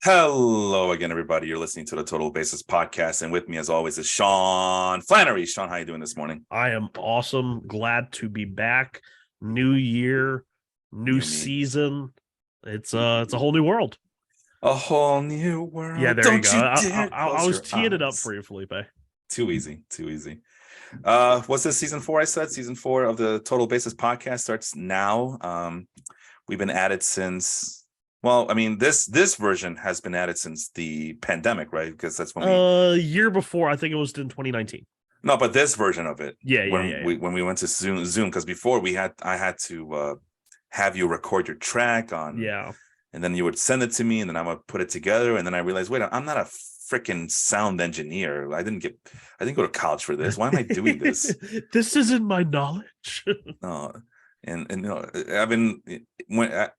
Hello again, everybody. You're listening to the Total Basis podcast, and with me, as always, is Sean Flannery. Sean, how you doing this morning? I am awesome. Glad to be back. New year, new New me. season. It's a whole new world. A whole new Yeah, world. there you Don't go. you I, dare I, I close was your teeing it up eyes. for you, Felipe. Too easy. Too easy. What's this season 4? I said season 4 of the Total Basis podcast starts now. We've been at it since. Well, I mean, this version has been at it since the pandemic, right? Because that's when we. Year before, I think it was in 2019. No, but this version of it, Yeah. when we went to Zoom, because before I had to have you record your track on, Yeah. and then you would send it to me, and then I would put it together, and then I realized, wait, I'm not a freaking sound engineer. I didn't go to college for this. Why am I doing this? This isn't my knowledge. No, and you know, I've been when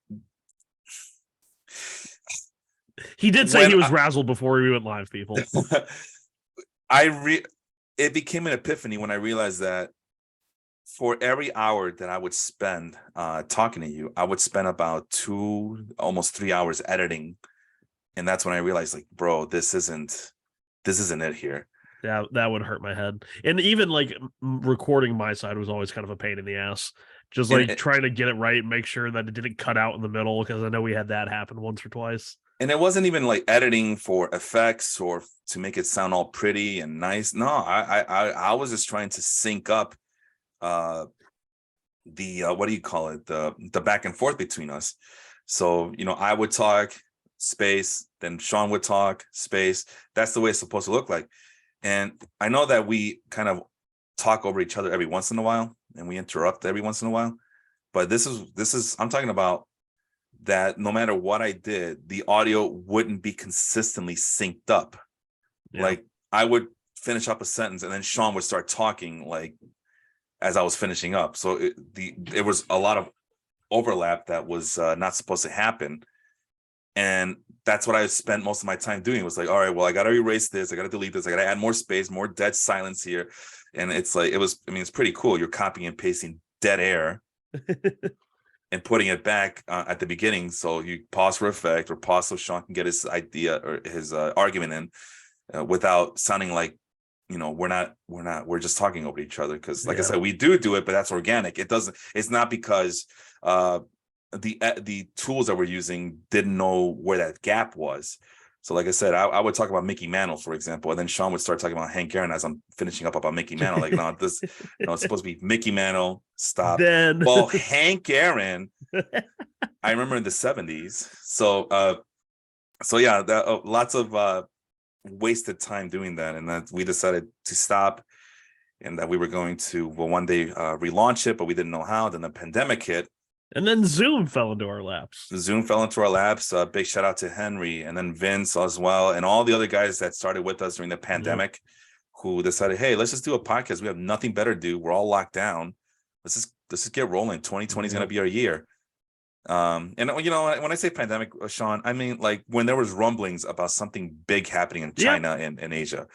He did say he was razzled before we went live, people. It became an epiphany when I realized that for every hour that I would spend talking to you, I would spend about 2, almost 3 hours editing. And that's when I realized, like, bro, this isn't it here. Yeah, that would hurt my head. And even like recording my side was always kind of a pain in the ass. Just like trying to get it right and make sure that it didn't cut out in the middle, because I know we had that happen once or twice. And it wasn't even like editing for effects or to make it sound all pretty and nice. No, I was just trying to sync up the what do you call it, the back and forth between us. So I would talk space, then Sean would talk space. That's the way it's supposed to look like. And I know that we kind of talk over each other every once in a while, and we interrupt every once in a while. But this is I'm talking about that no matter what I did, the audio wouldn't be consistently synced up. Yeah. Like I would finish up a sentence and then Sean would start talking like as I was finishing up. So it was a lot of overlap that was not supposed to happen. And that's what I spent most of my time doing. It was like, all right, well, I got to erase this. I got to delete this. I got to add more space, more dead silence here. And it's like, it's pretty cool. You're copying and pasting dead air and putting it back at the beginning. So you pause for effect or pause so Sean can get his idea or his argument in without sounding like, we're just talking over each other. Cause like I said, we do it, but that's organic. It's not because the tools that we're using didn't know where that gap was. So like I said, I would talk about Mickey Mantle, for example, and then Sean would start talking about Hank Aaron as I'm finishing up about Mickey Mantle. Like, no, it's supposed to be Mickey Mantle. Stop. Well, Hank Aaron, I remember in the 70s. So yeah, lots of wasted time doing that. And that we decided to stop, and that we were going to, one day relaunch it, but we didn't know how. Then the pandemic hit. And then Zoom fell into our laps. Big shout out to Henry, and then Vince as well, and all the other guys that started with us during the pandemic, who decided, hey, let's just do a podcast. We have nothing better to do. We're all locked down. Let's just get rolling. 2020 is going to be our year. And when I say pandemic, Sean, I mean like when there was rumblings about something big happening in China and Asia.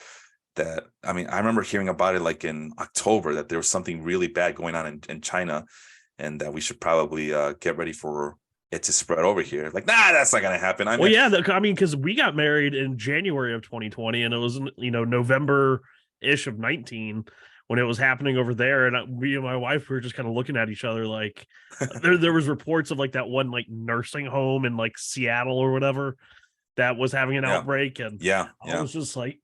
That I remember hearing about it like in October, that there was something really bad going on in China. And that we should probably get ready for it to spread over here. Like, nah, that's not going to happen. Because we got married in January of 2020, and it was, November-ish of 19 when it was happening over there. And me and my wife, we were just kind of looking at each other like, there was reports of like that one like nursing home in like Seattle or whatever that was having an outbreak. And I was just like,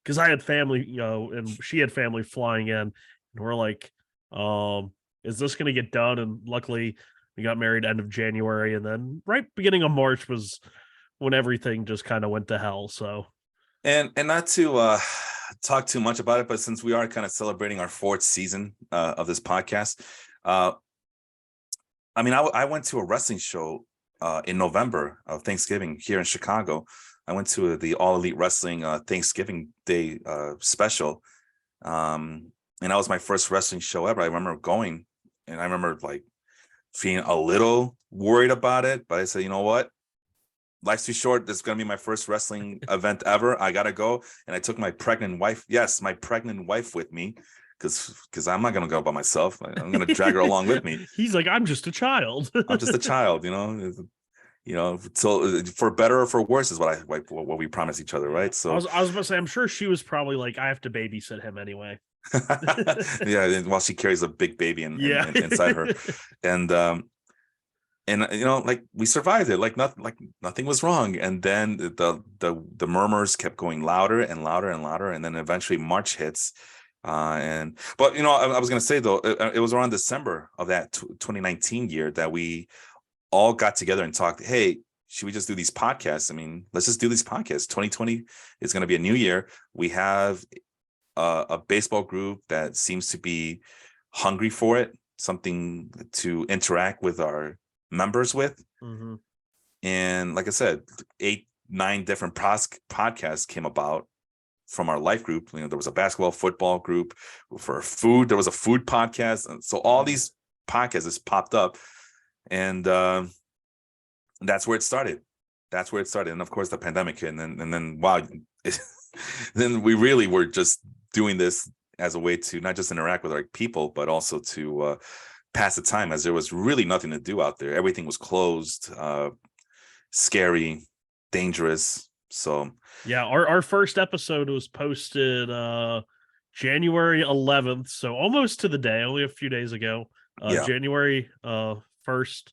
because I had family, and she had family flying in, and we're like, is this going to get done? And luckily we got married end of January, and then right beginning of March was when everything just kind of went to hell. So, and not to talk too much about it, but since we are kind of celebrating our 4th season of this podcast, I went to a wrestling show in November of Thanksgiving here in Chicago. I went to the All Elite Wrestling Thanksgiving Day special. And that was my first wrestling show ever. I remember going, and I remember like feeling a little worried about it, but I said, you know what? Life's too short. This is going to be my first wrestling event ever. I got to go. And I took my pregnant wife with me, because I'm not going to go by myself. I'm going to drag her along with me. He's like, I'm just a child. I'm just a child, So for better or for worse is what we promise each other, right? So I was about to say, I'm sure she was probably like, I have to babysit him anyway. yeah, while she carries a big baby Yeah. inside her, and like we survived it, like nothing was wrong, and then the murmurs kept going louder and louder and louder, and then eventually March hits, but I was gonna say though, it was around December of that 2019 year that we all got together and talked. Hey, should we just do these podcasts? I mean, let's just do these podcasts. 2020 is going to be a new year. We have a baseball group that seems to be hungry for it, something to interact with our members with. Mm-hmm. And like I said, 8-9 different podcasts came about from our life group. There was a basketball, football group. For food, there was a food podcast, and so all these podcasts just popped up, and that's where it started. And of course, the pandemic hit, and then wow, then we really were just doing this as a way to not just interact with our people, but also to pass the time, as there was really nothing to do out there. Everything was closed, scary, dangerous. So yeah, our first episode was posted January 11th, so almost to the day, only a few days ago. yeah, January 1st,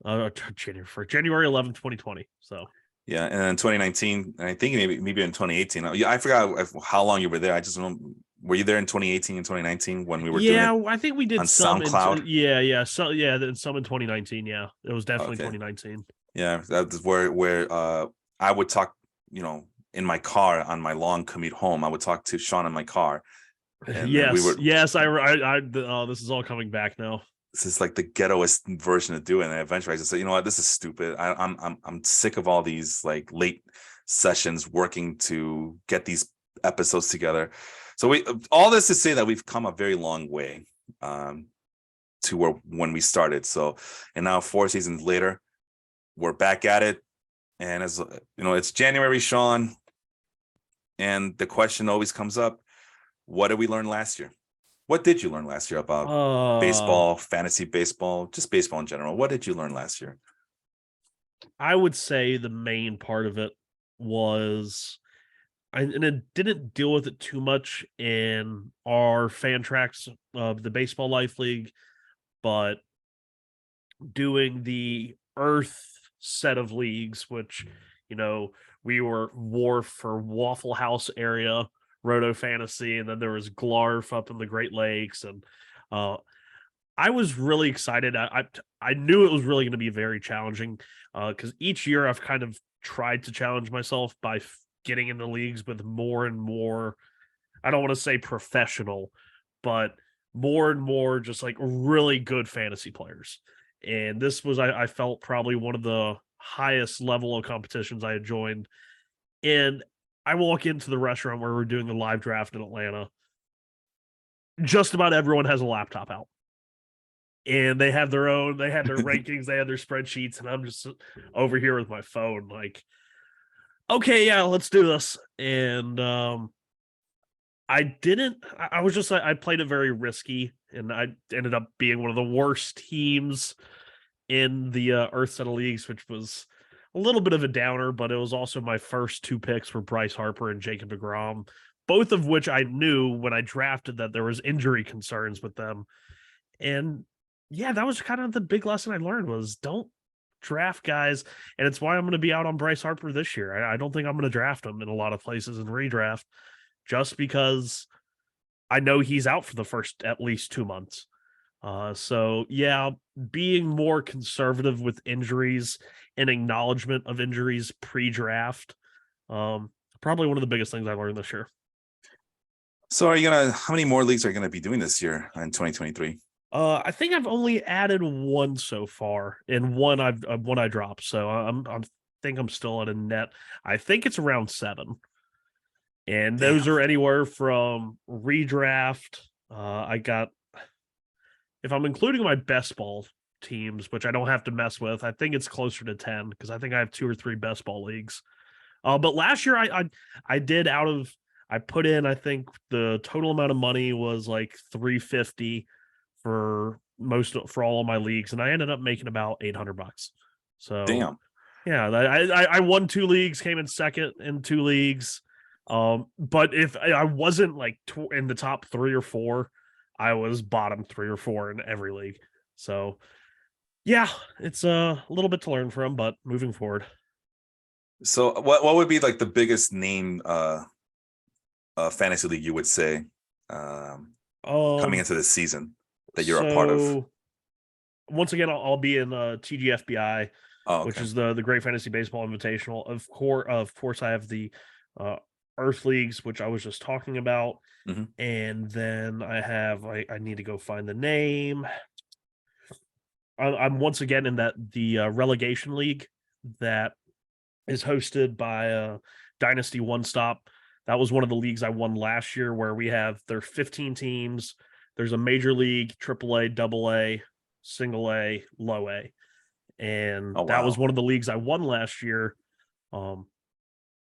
January 11th, 2020. So yeah, and in 2019, and I think maybe in 2018. Yeah, I forgot how long you were there. I just remember, were you there in 2018 and 2019 when we were doing it I think we did on some SoundCloud? then some in 2019. Yeah, it was definitely Okay. 2019. Yeah, that's where I would talk, in my car on my long commute home. I would talk to Sean in my car, and then we were. Yes, oh, this is all coming back now. This is like the ghettoest version of doing it. And eventually, I just said, you know what, this is stupid. I'm sick of all these like late sessions working to get these episodes together. So all this to say that we've come a very long way to when we started. So, and now 4 seasons later, we're back at it. And as it's January, Sean, and the question always comes up: what did we learn last year? What did you learn last year about baseball, fantasy baseball, just baseball in general? What did you learn last year? I would say the main part of it was, and it didn't deal with it too much in our fan tracks of the Baseball Life League, but doing the Earth set of leagues, which, we wore for Waffle House area, Roto Fantasy, and then there was Glarf up in the Great Lakes, and I was really excited. I knew it was really going to be very challenging because each year I've kind of tried to challenge myself by getting into leagues with more and more. I don't want to say professional, but more and more just like really good fantasy players. And this was, I felt, probably one of the highest level of competitions I had joined. And I walk into the restaurant where we're doing a live draft in Atlanta. Just about everyone has a laptop out. And they had their rankings, they had their spreadsheets, and I'm just over here with my phone, like, okay, yeah, let's do this. And I was just like, I played it very risky, and I ended up being one of the worst teams in the Earth set of leagues, which was a little bit of a downer, but it was also my first 2 picks were Bryce Harper and Jacob deGrom, both of which I knew when I drafted that there was injury concerns with them. And yeah, that was kind of the big lesson I learned was don't draft guys. And it's why I'm going to be out on Bryce Harper this year. I don't think I'm going to draft him in a lot of places in redraft just because I know he's out for the first at least 2 months. So yeah, being more conservative with injuries and acknowledgement of injuries pre-draft, probably one of the biggest things I learned this year. So how many more leagues are you gonna be doing this year in 2023? I think I've only added one so far, and one I dropped. So I think I'm still at a net. I think it's around 7, and those are anywhere from redraft. I got, if I'm including my best ball teams, which I don't have to mess with, I think it's closer to 10 because I think I have 2 or 3 best ball leagues. But last year I did I put in, I think the total amount of money was like $350 for all of my leagues, and I ended up making about $800. So Damn. yeah, I won 2 leagues, came in second in 2 leagues. But if I wasn't like in the top 3 or 4, I was bottom 3 or 4 in every league. So yeah, it's a little bit to learn from, but moving forward. So what would be like the biggest name fantasy league you would say coming Um, into this season that you're a part of? so once again, I'll be in TGFBI, Oh, which okay. is the Great Fantasy Baseball Invitational. Of course, I have the uh, Earth Leagues, which I was just talking about, Mhm. and then I need to go find the name. I'm once again in the relegation league that is hosted by Dynasty One Stop. That was one of the leagues I won last year, where there's 15 teams. There's a major league, triple A, double A, single A, low A, and Oh, that was wow. one of the leagues I won last year. Um,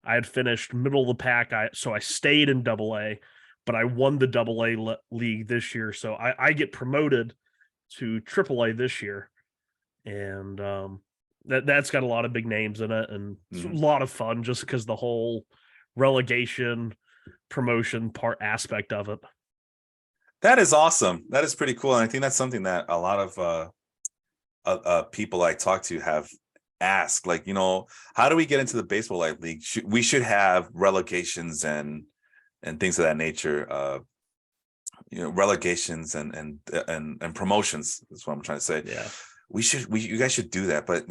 I had finished middle of the pack, so I stayed in double A, but I won the double A league this year, so I get promoted to triple A this year, and that's got a lot of big names in it, and it's a Mhm. lot of fun just because the whole relegation promotion part aspect of it. That is awesome. That is pretty cool. And I think that's something that a lot of people I talk to have asked, like, how do we get into the baseball life league? We should have relegations and things of that nature. Relegations and promotions is what I'm trying to say. Yeah. You guys should do that. But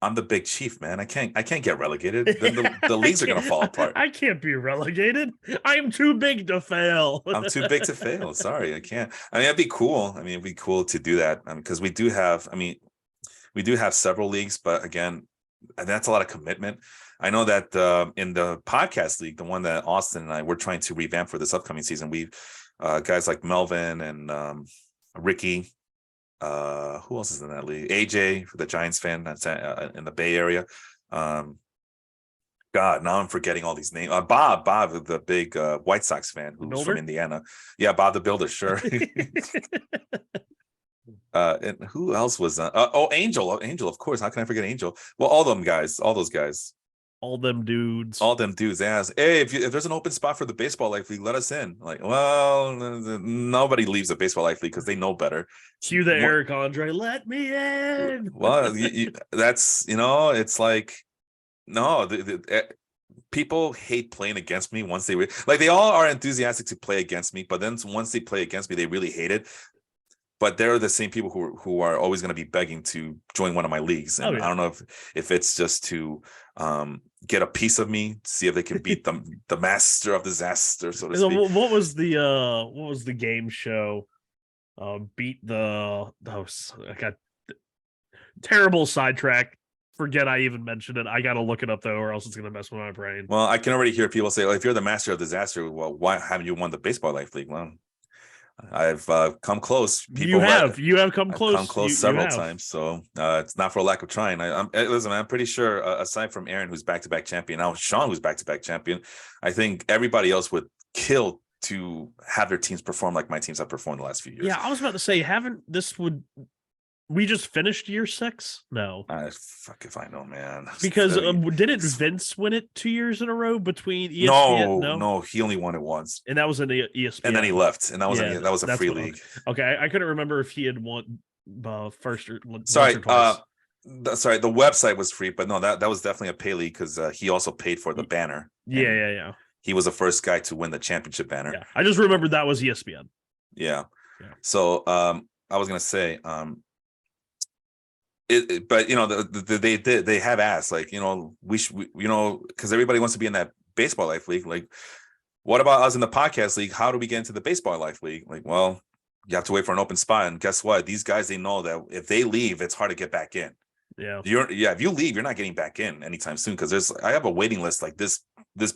I'm the big chief, man. I can't get relegated. Then the leagues are gonna fall apart. I can't be relegated. I am too big to fail. I'm too big to fail. Sorry, I can't. I mean, it'd be cool. I mean, it'd be cool to do that. Because we do have. I mean, we do have several leagues, but again, that's a lot of commitment. I know that in the podcast league, the one that Austin and I we're trying to revamp for this upcoming season, we guys like Melvin and Ricky. Who else is in that league? AJ, the Giants fan that's in the Bay Area. God, now I'm forgetting all these names. Bob, the big White Sox fan who's from Indiana. Yeah, Bob the Builder, sure. And who else was that? Angel, of course. How can I forget Angel? Well, all those guys, all them dudes. Ask, hey, if there's an open spot for the baseball life league, let us in. Like, well, nobody leaves the baseball life league because they know better. Cue the Eric Andre, let me in. Well, that's it's like no, people hate playing against me once they all are enthusiastic to play against me, but then once they play against me, they really hate it. But they're the same people who are always going to be begging to join one of my leagues, and I don't know if it's just to get a piece of me, see if they can beat the master of disaster, so to speak. What was the game show? Beat the I got terrible sidetrack. Forget I even mentioned it. I got to look it up though, or else it's going to mess with my brain. Well, I can already hear people say, if you're the master of disaster, well, why haven't you won the baseball life league? Well, I've come close. You have come close. Come close several times, so it's not for a lack of trying. Listen, I'm pretty sure, aside from Aaron, who's back-to-back champion, now Sean, who's back-to-back champion, I think everybody else would kill to have their teams perform like my teams have performed the last few years. Yeah, I was about to say, we just finished year 6? No. Fuck if I know, man. Because didn't Vince win it 2 years in a row between ESPN? No, he only won it once. And that was in the ESPN. And then he left. And that was a free league. Okay, I couldn't remember if he had won first or sorry, once or twice. Sorry, the website was free, but no, that was definitely a pay league because he also paid for the banner. Yeah. He was the first guy to win the championship banner. Yeah, I just remembered that was ESPN. Yeah. So I was gonna say but they have asked, like, we should, because everybody wants to be in that baseball life league. Like, what about us in the podcast league? How do we get into the baseball life league? Like, well, you have to wait for an open spot, and guess what? These guys, they know that if they leave, it's hard to get back in. Yeah. If you leave, you're not getting back in anytime soon, because I have a waiting list like this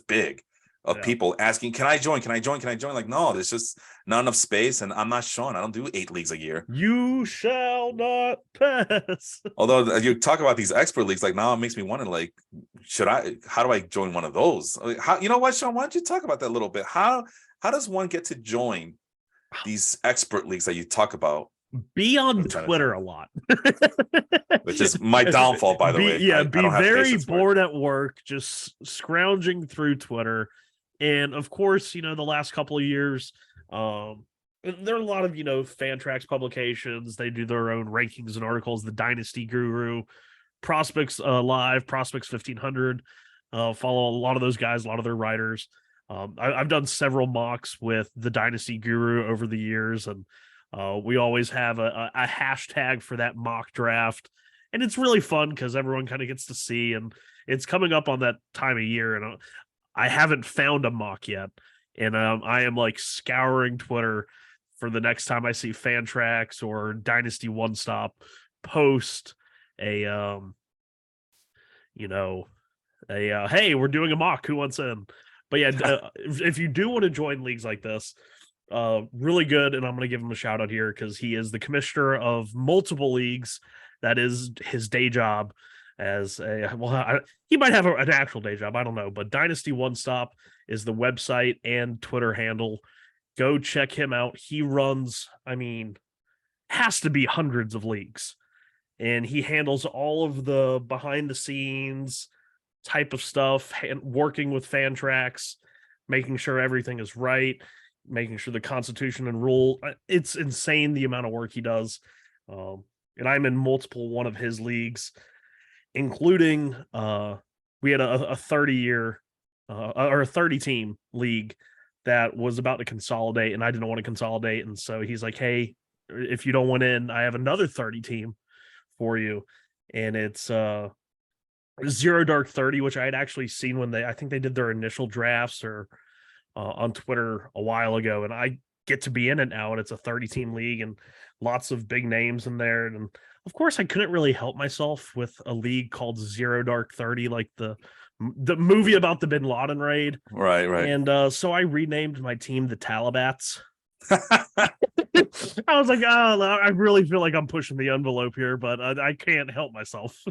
big of people asking, can I join? Like, no, there's just not enough space, and I'm not Sean. I don't do 8 leagues a year. You shall not pass. Although you talk about these expert leagues, like, now it makes me wonder, like, how do I join one of those? How, you know what, Sean, why don't you talk about that a little bit? How does one get to join these expert leagues that you talk about? Be on I'm trying to Twitter think. a lot. Which is my downfall, by the way. I Be don't have very patience for it. bored at work, just scrounging through Twitter. And of course, the last couple of years, there are a lot of, Fantrax publications. They do their own rankings and articles. The Dynasty Guru, Prospects Live, Prospects 1500. Follow a lot of those guys, a lot of their writers. I've done several mocks with the Dynasty Guru over the years, and we always have a hashtag for that mock draft. And it's really fun because everyone kind of gets to see, and it's coming up on that time of year. And I haven't found a mock yet. And I am like scouring Twitter for the next time I see Fantrax or Dynasty One Stop post a hey, we're doing a mock, who wants in? But yeah, if you do want to join leagues like this, really good, and I'm going to give him a shout out here because he is the commissioner of multiple leagues. That is his day job as he might have an actual day job, I don't know, but Dynasty One Stop is the website and Twitter handle. Go check him out. He runs, has to be hundreds of leagues, and he handles all of the behind the scenes type of stuff, working with Fantrax, making sure everything is right, making sure the Constitution and rule. It's insane the amount of work he does. And I'm in one of his leagues, including we had a 30-year or a 30 team league that was about to consolidate, and I didn't want to consolidate. And so he's like, hey, if you don't want in, I have another 30 team for you. And it's Zero Dark 30, which I had actually seen when I think they did their initial drafts or on Twitter a while ago, and I get to be in it now, and it's a 30 team league and lots of big names in there. And of course I couldn't really help myself with a league called Zero Dark 30, like the movie about the Bin Laden raid. Right. And so I renamed my team the Talibats. I was like, oh, I really feel like I'm pushing the envelope here, but I can't help myself.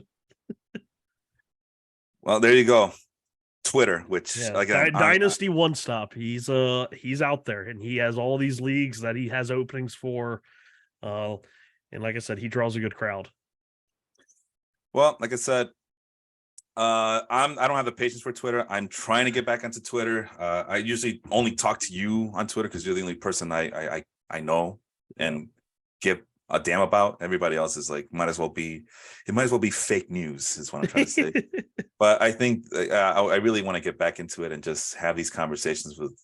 Well, there you go. Twitter, which again, Dynasty One Stop. He's out there, and he has all these leagues that he has openings for. And like I said, he draws a good crowd. Well, like I said, I don't have the patience for Twitter. I'm trying to get back onto Twitter. I usually only talk to you on Twitter because you're the only person I know and give a damn about. Everybody else is like, might as well be fake news, is what I'm trying to say. But I think I really want to get back into it and just have these conversations with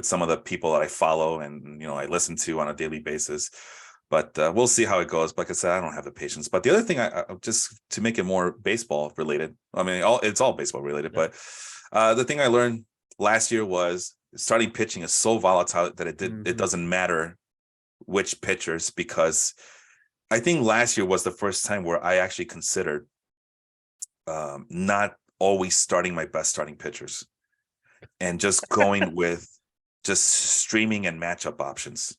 some of the people that I follow and I listen to on a daily basis. But we'll see how it goes. But like I said, I don't have the patience. But the other thing, I just to make it more baseball related. It's all baseball related. Yeah. But the thing I learned last year was starting pitching is so volatile that it doesn't matter which pitchers, because I think last year was the first time where I actually considered not always starting my best starting pitchers and just going with just streaming and matchup options.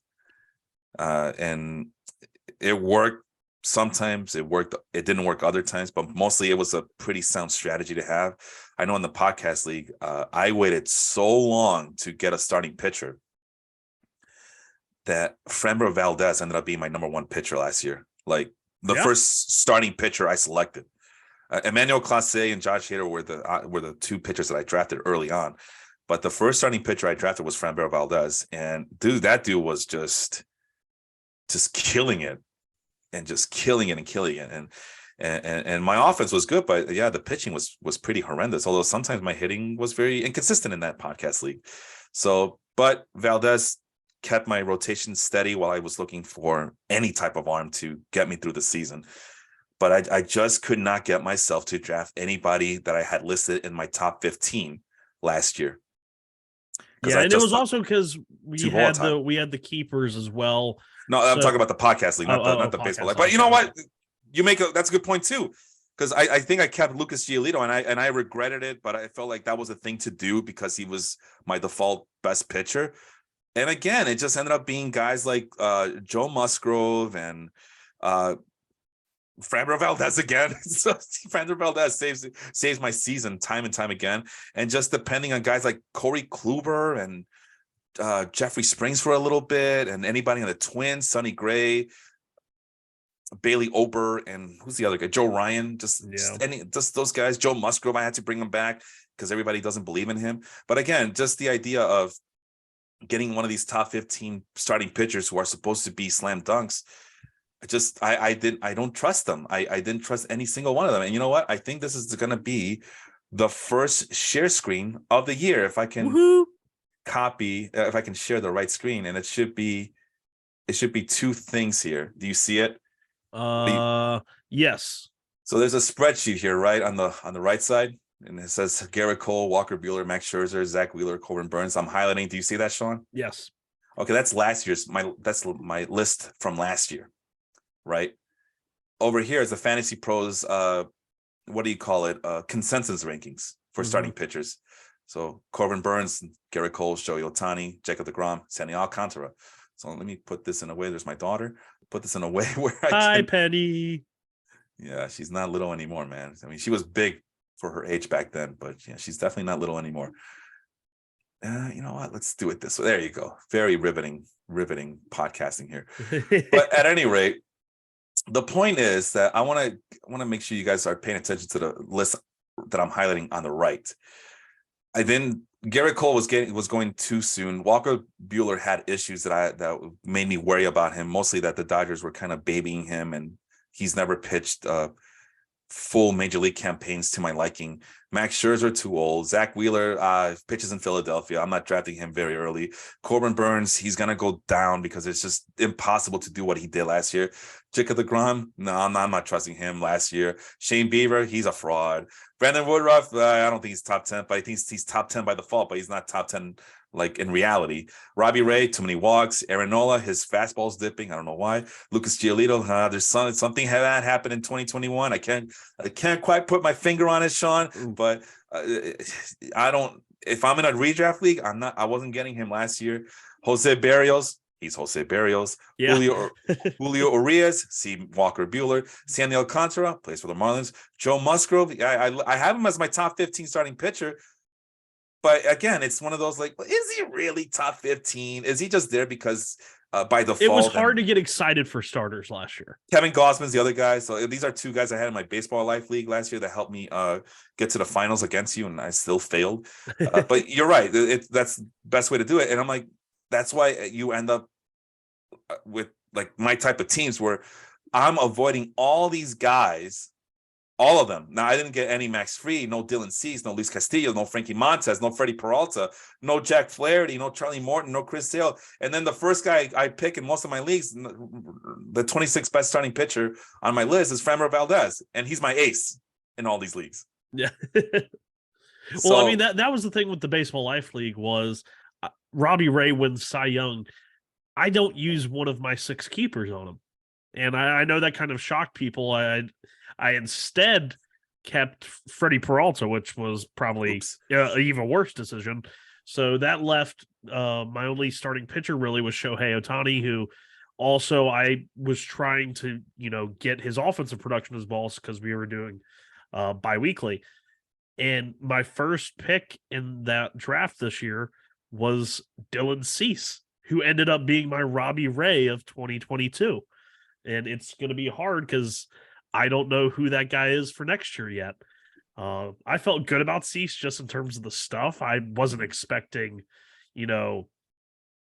And it worked. Sometimes it worked. It didn't work other times, but mostly it was a pretty sound strategy to have. I know in the podcast league, I waited so long to get a starting pitcher that Framber Valdez ended up being my number one pitcher last year. Like the first starting pitcher I selected. Emmanuel Clase and Josh Hader were the two pitchers that I drafted early on. But the first starting pitcher I drafted was Framber Valdez. And that dude was just killing it and just killing it and killing it. And my offense was good, but yeah, the pitching was pretty horrendous. Although sometimes my hitting was very inconsistent in that podcast league. So, but Valdez kept my rotation steady while I was looking for any type of arm to get me through the season. But I just could not get myself to draft anybody that I had listed in my top 15 last year. Yeah, and it was also because we had the keepers as well. No, I'm talking about the podcast league, not the baseball league. But you know what? That's a good point too. Because I think I kept Lucas Giolito and I regretted it, but I felt like that was a thing to do because he was my default best pitcher. And again, it just ended up being guys like Joe Musgrove and Framber Valdez again. So Framber Valdez saves my season time and time again. And just depending on guys like Corey Kluber and Jeffrey Springs for a little bit, and anybody on the Twins, Sonny Gray, Bailey Ober, and who's the other guy? Joe Ryan. Just those guys. Joe Musgrove. I had to bring him back because everybody doesn't believe in him. But again, just the idea of getting one of these top 15 starting pitchers who are supposed to be slam dunks. I don't trust them. I didn't trust any single one of them. And you know what? I think this is going to be the first share screen of the year. If I can if I can share the right screen, and it should be two things here. Do you see it? Yes. So there's a spreadsheet here, right on the right side, and it says Garrett Cole, Walker Buehler, Max Scherzer, Zach Wheeler, Corbin Burns. I'm highlighting. Do you see that, Sean? Yes. Okay, that's my list from last year, right? Over here is the Fantasy Pros. What do you call it? Consensus rankings for starting pitchers. So Corbin Burns, Garrett Cole, Shohei Ohtani, Jacob deGrom, Sandy Alcantara. So let me put this in a way. There's my daughter. Put this in a way where Hi, Penny. Yeah, she's not little anymore, man. I mean, she was big for her age back then, but yeah, she's definitely not little anymore. You know what? Let's do it this way. There you go. Very riveting podcasting here. But at any rate, the point is that I want to make sure you guys are paying attention to the list that I'm highlighting on the right. Garrett Cole was going too soon. Walker Buehler had issues that made me worry about him, mostly that the Dodgers were kind of babying him, and he's never pitched full major league campaigns to my liking. Max Scherzer, too old. Zach Wheeler pitches in Philadelphia. I'm not drafting him very early. Corbin Burns, he's going to go down because it's just impossible to do what he did last year. Jacob deGrom, no, I'm not trusting him last year. Shane Bieber, he's a fraud. Brandon Woodruff, I don't think he's top 10, but I think he's top 10 by default, but he's not top 10 like in reality. Robbie Ray, too many walks. Aaron Nola, his fastball's dipping. I don't know why. Lucas Giolito, there's something that happened in 2021. I can't quite put my finger on it, Sean, but I don't. If I'm in a redraft league, I wasn't getting him last year. Jose Barrios, he's Jose Barrios. Yeah. Julio Urias, see Walker Buehler. Sandy Alcantara plays for the Marlins. Joe Musgrove, I have him as my top 15 starting pitcher. But again, it's one of those like, is he really top 15? Is he just there because by default? It was hard to get excited for starters last year. Kevin Gausman's the other guy. So these are two guys I had in my baseball life league last year that helped me get to the finals against you, and I still failed. But you're right. That's the best way to do it. And I'm like, that's why you end up with like my type of teams where I'm avoiding all these guys. All of them. Now, I didn't get any Max Fried, no Dylan Cease, no Luis Castillo, no Frankie Montes, no Freddie Peralta, no Jack Flaherty, no Charlie Morton, no Chris Sale. And then the first guy I pick in most of my leagues, the 26th best starting pitcher on my list is Framber Valdez. And he's my ace in all these leagues. Yeah. Well, I mean, that was the thing with the Baseball Life League was Robbie Ray wins Cy Young. I don't use one of my 6 keepers on him. And I know that kind of shocked people. I instead kept Freddie Peralta, which was probably an even worse decision. So that left my only starting pitcher really was Shohei Ohtani, who also I was trying to, get his offensive production as balls because we were doing biweekly. And my first pick in that draft this year was Dylan Cease, who ended up being my Robbie Ray of 2022. And it's going to be hard because I don't know who that guy is for next year yet. I felt good about Cease just in terms of the stuff. I wasn't expecting, the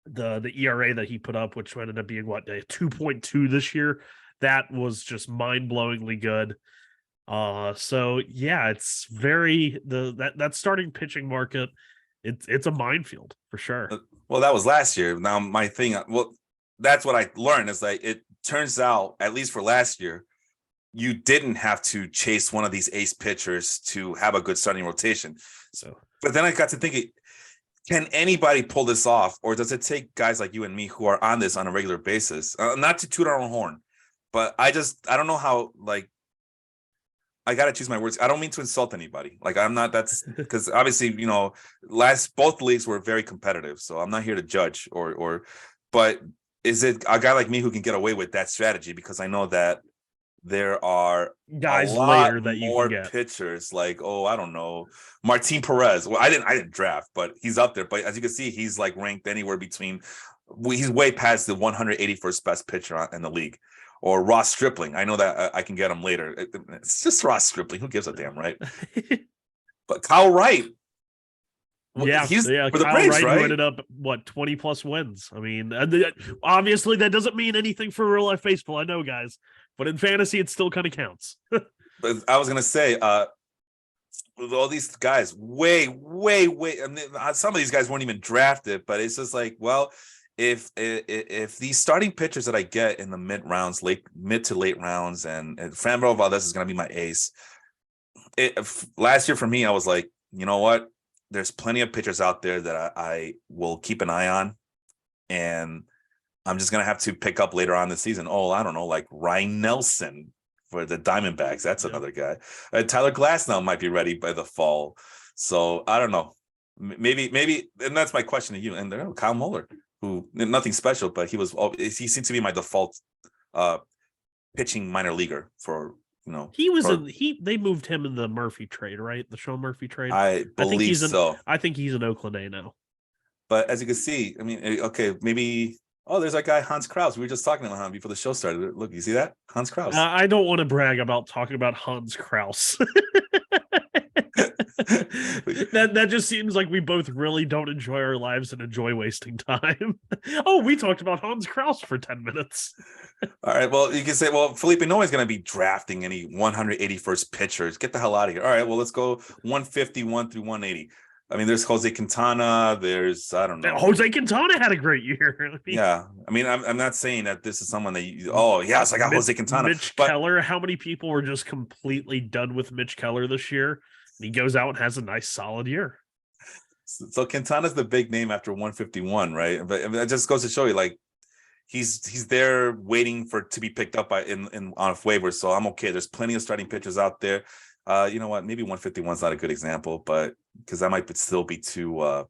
ERA that he put up, which ended up being 2.2 this year. That was just mind-blowingly good. So yeah, it's very that starting pitching market. It's a minefield for sure. Well, that was last year. Now my thing, that's what I learned is like it turns out, at least for last year, you didn't have to chase one of these ace pitchers to have a good starting rotation. So, but then I got to thinking, can anybody pull this off, or does it take guys like you and me who are on this on a regular basis? Not to toot our own horn, but I don't know how. Like, I got to choose my words. I don't mean to insult anybody. Like, I'm not. That's because obviously, both leagues were very competitive, so I'm not here to judge but is it a guy like me who can get away with that strategy? Because I know that there are a Guys lot later that you can more get. pitchers like, oh, I don't know, Martin Perez. Well, I didn't draft, but he's up there. But as you can see, he's like ranked anywhere between, he's way past the 181st best pitcher in the league. Or Ross Stripling. I know that I can get him later. It's just Ross Stripling. Who gives a damn, right? But Kyle Wright, he's for the Kyle Braves, Wright, who right? ended up 20 plus wins. I mean, obviously that doesn't mean anything for real life baseball. I know, guys, but in fantasy, it still kind of counts. But I was gonna say, with all these guys, way. I mean, some of these guys weren't even drafted, but it's just like, well, if these starting pitchers that I get in the mid to late rounds, and Framber Valdez is gonna be my ace. Last year for me, I was like, you know what? There's plenty of pitchers out there that I will keep an eye on, and I'm just gonna have to pick up later on the season. Oh, I don't know, like Ryan Nelson for the Diamondbacks. That's another guy. Tyler Glasnow might be ready by the fall. So I don't know. Maybe, and that's my question to you. And there, Kyle Muller, who nothing special, but he seemed to be my default pitching minor leaguer for. They moved him in the Murphy trade, right? The Sean Murphy trade. I believe so. I think he's an Oakland A now. But as you can see, I mean, okay, maybe. Oh, there's that guy Hans Kraus. We were just talking about him before the show started. Look, you see that? Hans Kraus. I don't want to brag about talking about Hans Kraus. that just seems like we both really don't enjoy our lives and enjoy wasting time. Oh, we talked about Hans Kraus for 10 minutes. All right. Well, you can say, well, Felipe, no one's going to be drafting any 181st pitchers. Get the hell out of here. All right. Well, let's go 151 through 180. I mean, there's Jose Quintana. There's, I don't know. Jose Quintana had a great year. Yeah. I mean, I'm not saying that this is someone that yes, I got Jose Quintana. Mitch Keller. How many people were just completely done with Mitch Keller this year? And he goes out and has a nice, solid year. So Quintana's the big name after 151, right? But it just goes to show you, like, he's there waiting to be picked up on waivers. So I'm okay. There's plenty of starting pitchers out there. You know what? Maybe 151 is not a good example, but because that might still be too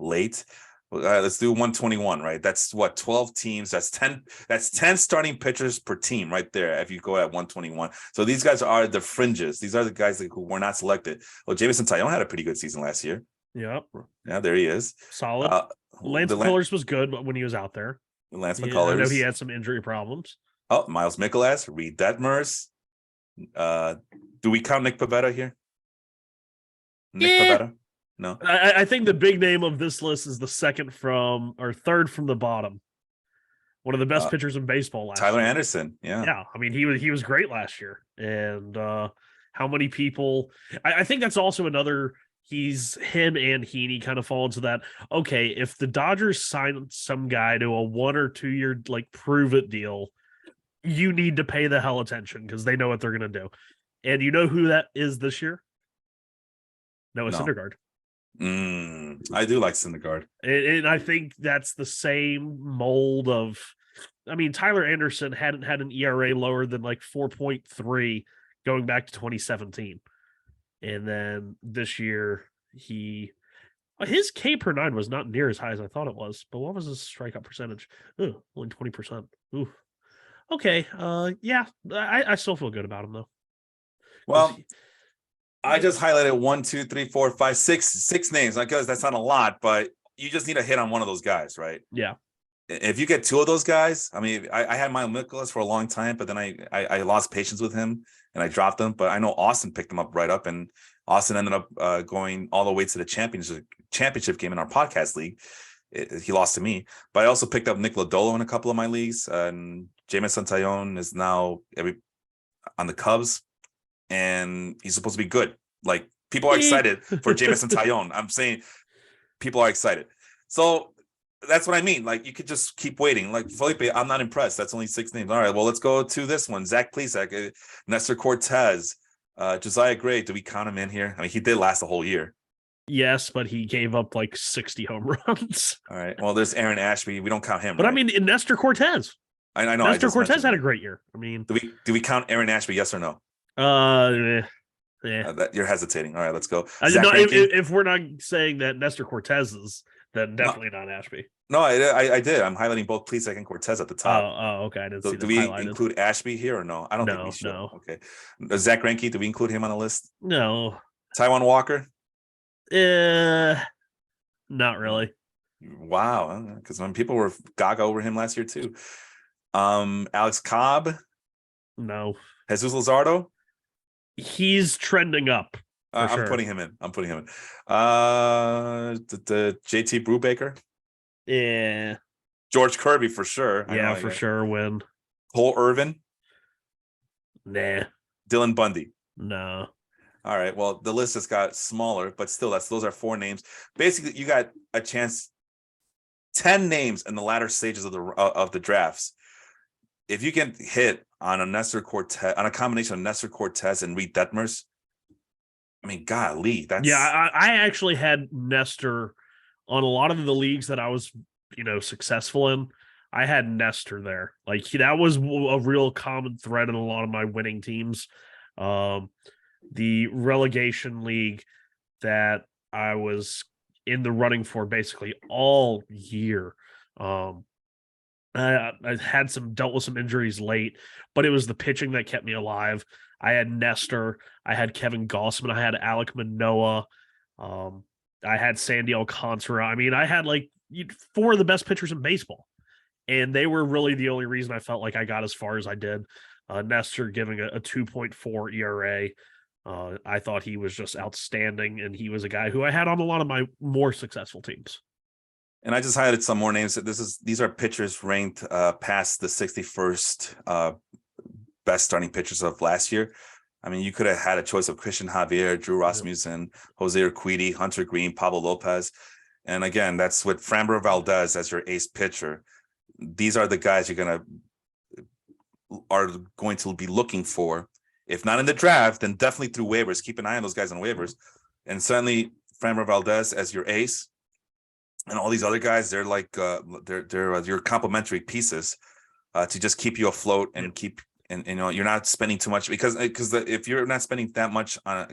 late. Let's do 121, right? That's what, 12 teams. That's 10 starting pitchers per team right there if you go at 121. So these guys are the fringes. These are the guys who were not selected. Well, Jameson Taillon had a pretty good season last year. Yep. Yeah, there he is. Solid. Lance McCullers was good when he was out there. Lance McCullers. I know he had some injury problems. Oh, Miles Mikolas, Reed Detmers. Do we count Nick Pivetta here? Pivetta? No. I think the big name of this list is the third from the bottom. One of the best pitchers in baseball last year. Tyler Anderson. Yeah. Yeah. I mean, he was great last year. And how many people I think that's also another. Him and Heaney kind of fall into that. Okay, if the Dodgers sign some guy to a 1 or 2 year like prove it deal, you need to pay the hell attention because they know what they're going to do. And you know who that is this year? Noah Syndergaard. I do like Syndergaard. And I think that's the same mold of. I mean, Tyler Anderson hadn't had an ERA lower than like 4.3 going back to 2017. And then this year, his K per 9 was not near as high as I thought it was. But what was his strikeout percentage? Only 20%. Ooh. Okay. Yeah, I still feel good about him though. Well, I just highlighted 1, 2, 3, 4, 5, 6 names. I guess that's not a lot, but you just need a hit on one of those guys, right? Yeah. If you get 2 of those guys, I mean, I had Miles Mikolas for a long time, but then I lost patience with him and I dropped him. But I know Austin picked him up right up, and Austin ended up going all the way to the championship game in our podcast league. He lost to me, but I also picked up Nick Lodolo in a couple of my leagues, and Jameson Taillon is now on the Cubs, and he's supposed to be good. Like, people are excited for Jameson Taillon. I'm saying people are excited. So that's what I mean. Like, you could just keep waiting. Like, Felipe, I'm not impressed. That's only 6 names. All right, well, let's go to this one. Zach Plesac, Nestor Cortez, Josiah Gray. Do we count him in here? I mean, he did last the whole year. Yes, but he gave up like 60 home runs. All right. Well, there's Aaron Ashby. We don't count him. But right? I mean, Nestor Cortez. I know. Nestor Cortez had a great year. I mean, do we count Aaron Ashby? Yes or no? Yeah. You're hesitating. All right, let's go. If we're not saying that Nestor Cortez is, then definitely not Ashby. No, I did. I'm highlighting both Plesac and Cortez at the top. Okay. I didn't So see do them we highlighted. include Ashby here or no? I don't think we No, should. no, Okay. Zach Greinke, do we include him on the list? no. Taiwan Walker? Eh, not Oh, really. wow. Because when people were gaga over him last year too. Alex Cobb, No. Jesus Luzardo. He's trending up for I'm sure. putting him in. I'm putting him in. The JT Brubaker, Yeah. George Kirby for sure. I know. Yeah, for sure. Win. Cole Irvin, Nah. Dylan Bundy. No. All right. Well, the list has got smaller, but still, those are 4 names. Basically, you got a chance. 10 names in the latter stages of the drafts. If you can hit on a Nestor Cortez, on a combination of Nestor Cortez and Reed Detmers, I mean, golly, Yeah, that's I actually had Nestor on a lot of the leagues that I was, successful in. I had Nestor there. Like that was a real common thread in a lot of my winning teams. Um, the relegation league that I was in the running for basically all year. Um, I had dealt with some injuries late, but it was the pitching that kept me alive. I had Nestor, I had Kevin Gossman, I had Alek Manoah, um, I had Sandy Alcantara. I mean, I had like 4 of the best pitchers in baseball, and they were really the only reason I felt like I got as far as I did. Nestor giving a 2.4 ERA. I thought he was just outstanding, and he was a guy who I had on a lot of my more successful teams. and I just highlighted some more names. These are pitchers ranked past the 61st best starting pitchers of last year. I mean, you could have had a choice of Christian Javier, Drew Rasmussen, Jose Urquidy, Hunter Green, Pablo Lopez. And again, that's with Framber Valdez as your ace pitcher. These are the guys are going to be looking for. If not in the draft, then definitely through waivers. Keep an eye on those guys on waivers. And certainly Framber Valdez as your ace. And all these other guys, they're like they're your complementary pieces to just keep you afloat and keep and you're not spending too much because if you're not spending that much on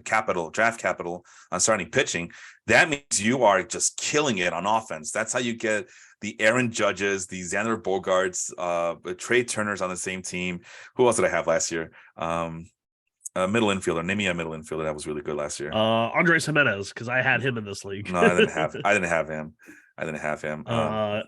draft capital on starting pitching, that means you are just killing it on offense. That's how you get the Aaron Judges, the Xander Bogaerts, Trey Turner's on the same team. Who else did I have last year? A middle infielder. Name me a middle infielder that was really good last year. Andres Jimenez, because I had him in this league. No, I didn't have. I didn't have him. I didn't have him.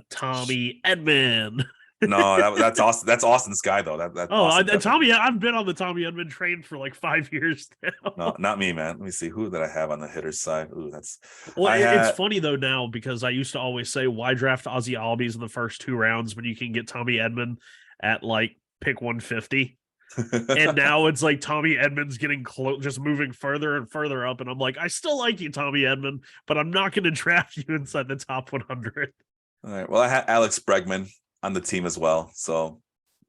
Tommy Edman. No, that's Austin. That's Austin's guy though. That Austin Tommy. I've been on the Tommy Edman train for like 5 years now. No, not me, man. Let me see. Who did I have on the hitter's side? Ooh, that's. Well, it's funny though now because I used to always say, why draft Ozzy Albies in the first 2 rounds when you can get Tommy Edman at like pick 150? And now it's like Tommy Edman's getting close, just moving further and further up. And I'm like, I still like you, Tommy Edman, but I'm not going to draft you inside the top 100. All right. Well, I had Alex Bregman on the team as well. So,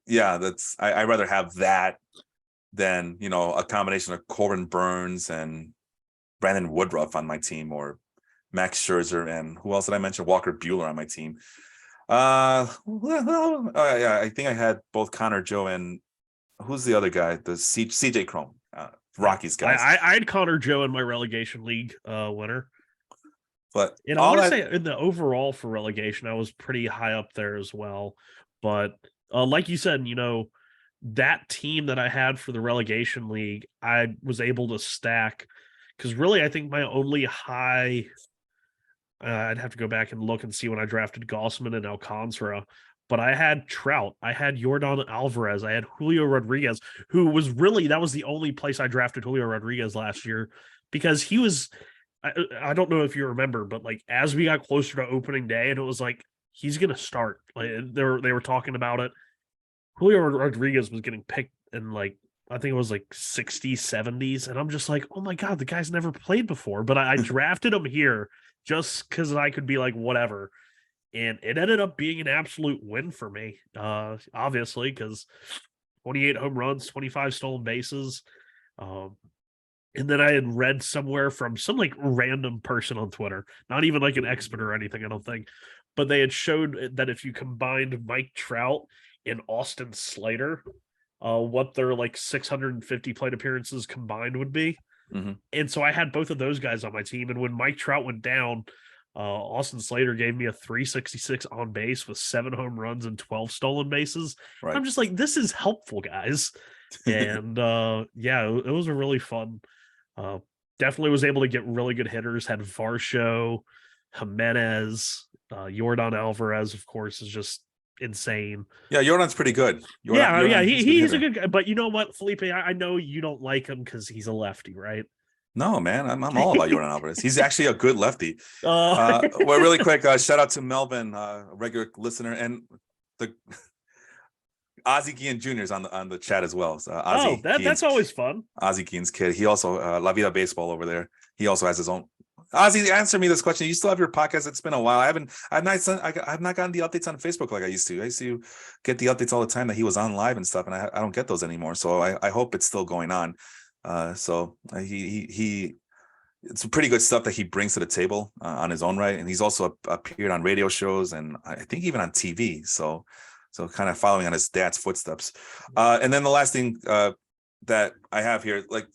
yeah, I'd rather have that than a combination of Corbin Burns and Brandon Woodruff on my team, or Max Scherzer and who else did I mention? Walker Buehler on my team. Yeah, I think I had both Connor Joe and who's the other guy? The CJ Chrome, Rockies guys. I had Connor Joe in my relegation league winner. But and I want to say in the overall for relegation, I was pretty high up there as well. But like you said, that team that I had for the relegation league, I was able to stack because really, I think my only high. I'd have to go back and look and see when I drafted Gossman and Alcantara. But I had Trout, I had Yordan Alvarez, I had Julio Rodriguez, who was that was the only place I drafted Julio Rodriguez last year because he was. I don't know if you remember, but like as we got closer to opening day, and it was like he's gonna start. Like they were talking about it. Julio Rodriguez was getting picked in like I think it was like 60s, 70s, and I'm just like, oh my god, the guy's never played before. But I drafted him here just because I could be like whatever, and it ended up being an absolute win for me. Obviously, because 28 home runs, 25 stolen bases. And then I had read somewhere from some like random person on Twitter, not even like an expert or anything, I don't think, but they had showed that if you combined Mike Trout and Austin Slater, what their like 650 plate appearances combined would be. Mm-hmm. And so I had both of those guys on my team. And when Mike Trout went down, Austin Slater gave me a 366 on base with 7 home runs and 12 stolen bases. Right. I'm just like, this is helpful, guys. And yeah, it was a really fun. Uh, Definitely was able to get really good hitters. Had Varsho, Jimenez, Yordan Alvarez, of course, is just insane. Yeah, Jordan's pretty good. Yeah, He's he's a hitter. good guy. But you know what, Felipe, I know you don't like him because he's a lefty, right? No, man, I'm all about Jordan Alvarez. He's actually a good lefty. Uh, Well, really quick, shout out to Melvin, a regular listener, and the Ozzie Guillen Jr. is on the chat as well. So oh, that's always fun. Ozzie Guillen's kid. He also La Vida Baseball over there. He also has his own. Ozzie, answer me this question. You still have your podcast? It's been a while. I've not gotten the updates on Facebook like I used to. I used to get the updates all the time that he was on live and stuff, and I don't get those anymore. So I hope it's still going on. So he it's pretty good stuff that he brings to the table on his own right, and he's also appeared on radio shows and I think even on TV. So kind of following on his dad's footsteps. And then the last thing that I have here, like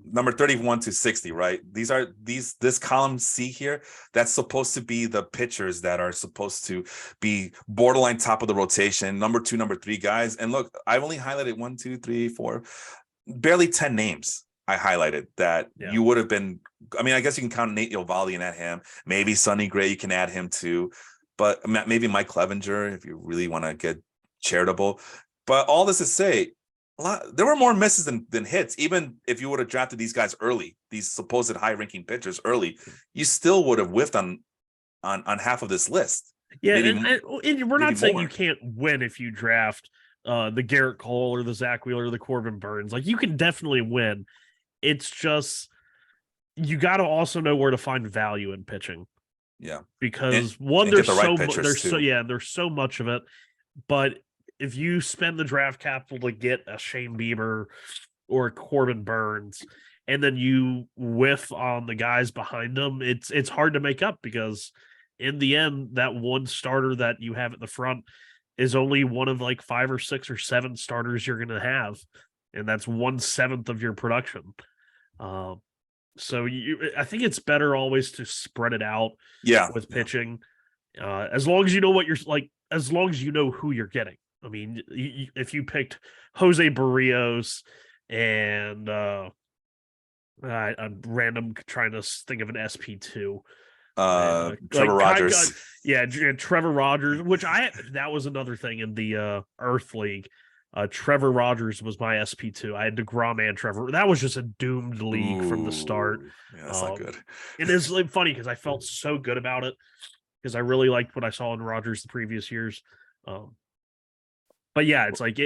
number 31 to 60, right? This column C here, that's supposed to be the pitchers that are supposed to be borderline top of the rotation, number 2, number 3 guys. And look, I've only highlighted 1, 2, 3, 4, barely 10 names. I highlighted that you would have been. I mean, I guess you can count Nate Eovaldi and add him. Maybe Sonny Gray, you can add him too. But maybe Mike Clevenger if you really want to get charitable. But all this to say, there were more misses than hits. Even if you would have drafted these guys early, these supposed high-ranking pitchers early, you still would have whiffed on half of this list. Yeah, and we're not saying you can't win if you draft the Garrett Cole or the Zach Wheeler or the Corbin Burns. Like, you can definitely win. It's just you got to also know where to find value in pitching. Yeah, because there's so much of it. But if you spend the draft capital to get a Shane Bieber or a Corbin Burns, and then you whiff on the guys behind them, it's hard to make up because in the end, that one starter that you have at the front is only one of like 5 or 6 or 7 starters you're going to have, and that's 1/7 of your production. So I think it's better always to spread it out. With pitching, as long as you know what you're like, as long as you know who you're getting. I mean, if you picked Jose Barrios and I'm random trying to think of an SP2. Trevor Rogers. Trevor Rogers, which that was another thing in the Earth League. Trevor Rogers was my SP2. I had DeGrom and Trevor. That was just a doomed league from the start. Yeah, that's not good. It is like funny because I felt so good about it because I really liked what I saw in Rogers the previous years. But yeah, it's like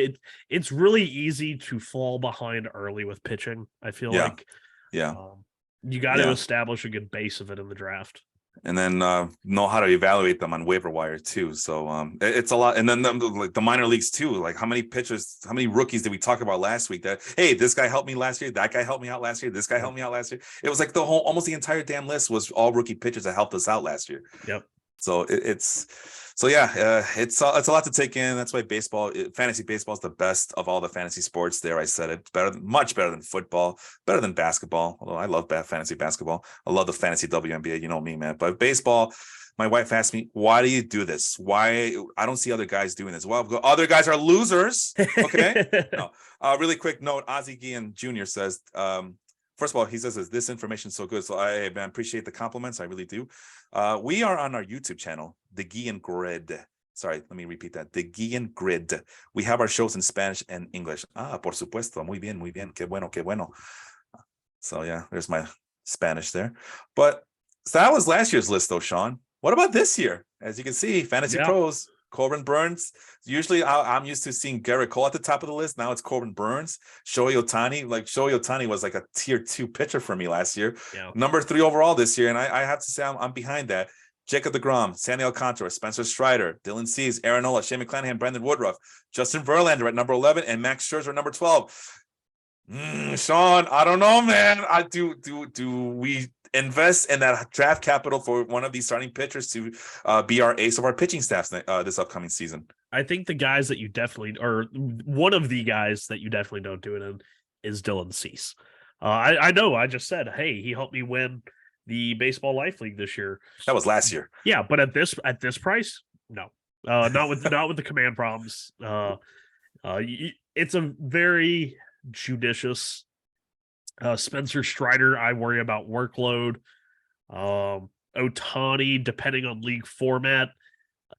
it's really easy to fall behind early with pitching. I feel like you got to establish a good base of it in the draft. And then know how to evaluate them on waiver wire too. So it's a lot. And then like the minor leagues too. Like how many pitchers, how many rookies did we talk about last week? That hey, this guy helped me last year. That guy helped me out last year. This guy helped me out last year. It was like almost the entire damn list was all rookie pitchers that helped us out last year. Yep. So it's a lot to take in. That's why fantasy baseball is the best of all the fantasy sports. There, I said it. Much better than football, better than basketball. Although I love fantasy basketball. I love the fantasy WNBA. You know me, man. But baseball, my wife asked me, "Why do you do this? Why I don't see other guys doing this?" Well, other guys are losers. Okay. No. Really quick note: Ozzie Guillen Jr. says. First of all, he says, "Is this information so good?" So I appreciate the compliments. I really do. We are on our YouTube channel, The Guillen Grid. Sorry, let me repeat that. The Guillen Grid. We have our shows in Spanish and English. Por supuesto. Muy bien, muy bien. Qué bueno, qué bueno. So yeah, there's my Spanish there. But so that was last year's list, though, Sean. What about this year? As you can see, Fantasy Pros. Corbin Burns. Usually I'm used to seeing Garrett Cole at the top of the list. Now it's Corbin Burns. Shohei Ohtani. Like Shohei Ohtani was like a tier 2 pitcher for me last year. Yeah. Number 3 overall this year. And I have to say I'm behind that. Jacob deGrom, Sandy Alcantara, Spencer Strider, Dylan Cease, Aaron Nola, Shane McClanahan, Brandon Woodruff, Justin Verlander at number 11, and Max Scherzer at number 12. Sean, I don't know, man. Do we invest in that draft capital for one of these starting pitchers to be our ace of our pitching staffs this upcoming season? I think the guys that you definitely, or one of the guys that you definitely don't do it in, is Dylan Cease. I know. I just said, hey, he helped me win the Baseball Life League this year. That was last year. Yeah, but at this price, no, not with the command problems. It's a very judicious. Spencer Strider, I worry about workload. Otani, depending on league format,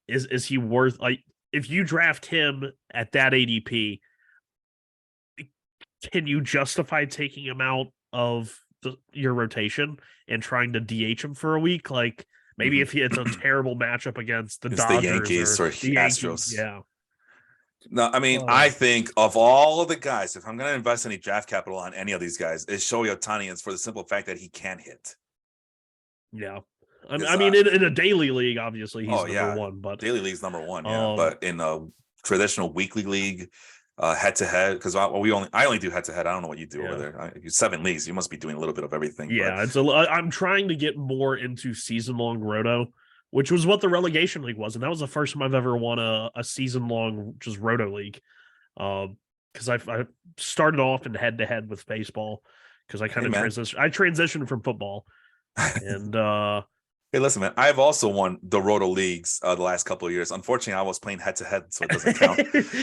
is he worth, like, if you draft him at that ADP, can you justify taking him out of your rotation and trying to DH him for a week? Like, maybe if it's a terrible matchup against the It's Dodgers the Yankees or the Astros. Yeah. No, I mean, I think of all the guys, if I'm going to invest any draft capital on any of these guys, it's Shohei Ohtani. It's for the simple fact that he can hit. Yeah. I mean, in a daily league, obviously he's number one, but daily league's number one. Yeah, but in a traditional weekly league, head to head, because I only do head to head. I don't know what you do over there. 7 leagues, you must be doing a little bit of everything. Yeah, I'm trying to get more into season long roto, which was what the relegation league was, and that was the first time I've ever won a season long just roto league. Because I started off in head to head with baseball because I kind of transitioned from football, and hey, listen, man, I've also won the roto leagues the last couple of years. Unfortunately, I was playing head to head, so it doesn't count.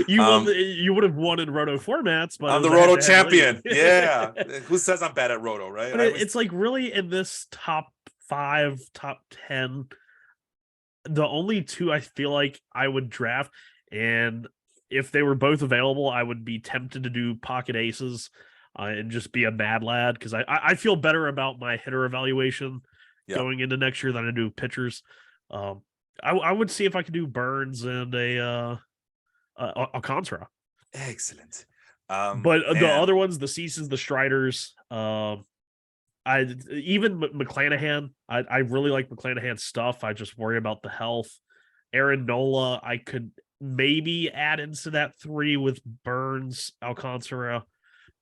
You would have won in roto formats, but I'm the roto champion. Yeah, who says I'm bad at roto, right? But it's like, really, in this top 5, top 10, the only two I feel like I would draft, and if they were both available, I would be tempted to do pocket aces and just be a mad lad, because I feel better about my hitter evaluation going into next year than I do pitchers. I would see if I could do Burns and a Contra. Excellent. But the other ones, the Ceases, the Striders, even McClanahan, I really like McClanahan's stuff. I just worry about the health. Aaron Nola, I could maybe add into that 3 with Burns, Alcantara,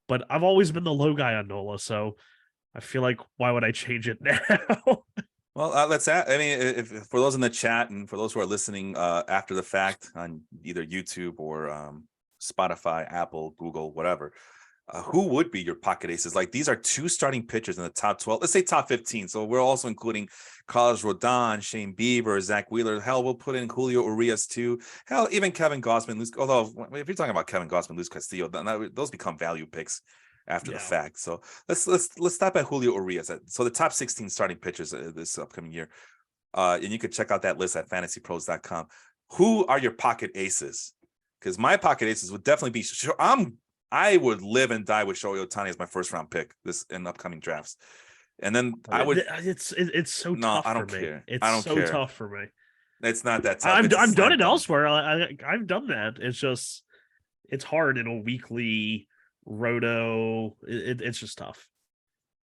but I've always been the low guy on Nola, so I feel like, why would I change it now? Well, let's add. I mean, if for those in the chat and for those who are listening after the fact on either YouTube or Spotify, Apple, Google, whatever, who would be your pocket aces? Like, these are 2 starting pitchers in the top 12. Let's say top 15. So we're also including Carlos Rodon, Shane Bieber, Zach Wheeler. Hell, we'll put in Julio Urias too. Hell, even Kevin Gausman. Although, if you're talking about Kevin Gausman, Luis Castillo, those become value picks after the fact. So let's stop at Julio Urias. So the top 16 starting pitchers this upcoming year. And you can check out that list at fantasypros.com. Who are your pocket aces? Because my pocket aces would definitely be I would live and die with Shohei Ohtani as my first round pick in upcoming drafts. And then I would it's so tough. I don't care. It's so tough for me. It's not that tough. I've done it elsewhere. I've done that. It's just, it's hard in a weekly roto. It's just tough.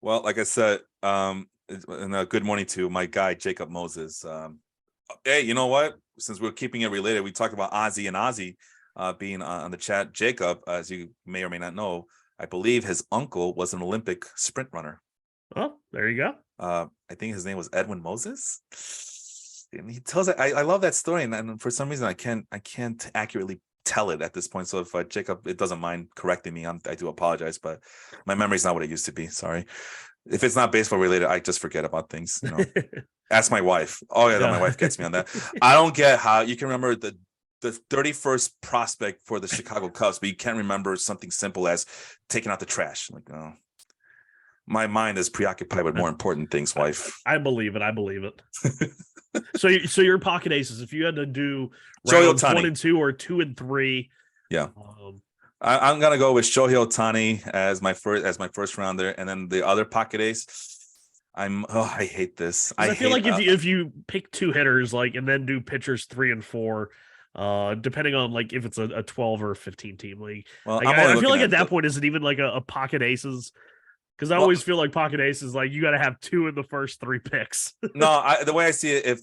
Well, like I said, and good morning to my guy Jacob Moses. Hey, you know what? Since we're keeping it related, we talked about Ozzy and Ozzy being on the chat. Jacob, as you may or may not know, I believe his uncle was an Olympic sprint runner. Oh, there you go. I think his name was Edwin Moses. And he tells it. I love that story, and for some reason I can't accurately tell it at this point. So if Jacob, it doesn't mind correcting me, I do apologize, but my memory's not what it used to be. Sorry. If it's not baseball related, I just forget about things. You know, ask my wife. Oh yeah, my wife gets me on that. I don't get how you can remember the 31st prospect for the Chicago Cubs, but you can't remember something simple as taking out the trash. Like, oh, my mind is preoccupied with more important things, wife. I believe it. So your pocket aces, if you had to do rounds 1 and 2 or 2 and 3, I'm gonna go with Shohei Ohtani as my first rounder, and then the other pocket ace. I hate this. I feel like if you pick 2 hitters, like, and then do pitchers 3 and 4, depending on like if it's a 12 or 15 team league. Well, like, I feel like at that point, is it even like a pocket aces? Because I always feel like pocket aces, like, you got to have 2 in the first 3 picks. No, the way I see it,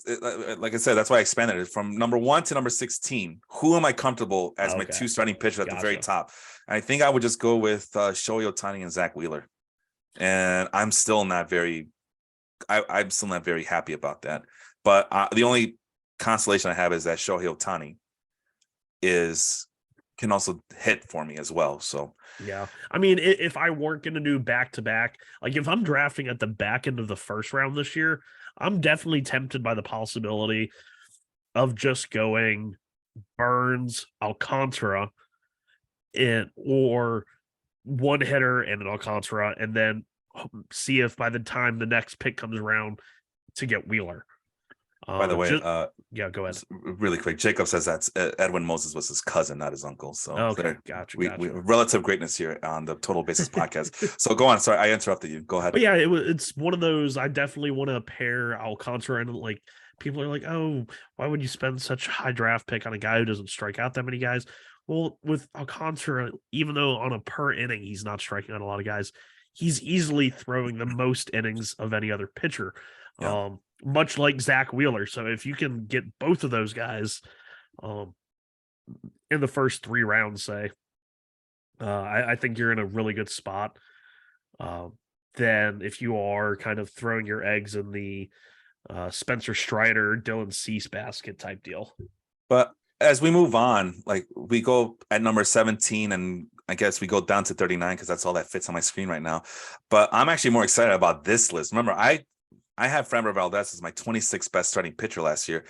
like I said, that's why I expanded it from number 1 to number 16. Who am I comfortable as my 2 starting pitchers at the very top? And I think I would just go with Shohei Ohtani and Zach Wheeler. And I'm still not very happy about that. But the only consolation I have is that Shohei Ohtani is can also hit for me as well. So Yeah. I mean, if I weren't going to do back to back, like if I'm drafting at the back end of the first round this year, I'm definitely tempted by the possibility of just going Burns, Alcantara, or one hitter and an Alcantara, and then see if by the time the next pick comes around to get Wheeler. by the way, Yeah, go ahead. really quick, Jacob says that Edwin Moses was his cousin, not his uncle. So Okay, gotcha. we relative greatness here on the Total Basis podcast. So go on. Sorry, I interrupted you. Go ahead. But yeah, it's one of those. I definitely want to pair Alcantara, and like people are like, oh, why would you spend such a high draft pick on a guy who doesn't strike out that many guys? Well, with Alcantara, even though on a per inning he's not striking out a lot of guys, he's easily throwing the most innings of any other pitcher. Yeah. Much like Zach Wheeler. So if you can get both of those guys in the first 3 rounds, say, I think you're in a really good spot. Then if you are kind of throwing your eggs in the Spencer Strider, Dylan Cease basket type deal. But as we move on, like we go at number 17, and I guess we go down to 39 because that's all that fits on my screen right now. But I'm actually more excited about this list. Remember, I have Framber Valdez as my 26th best starting pitcher last year.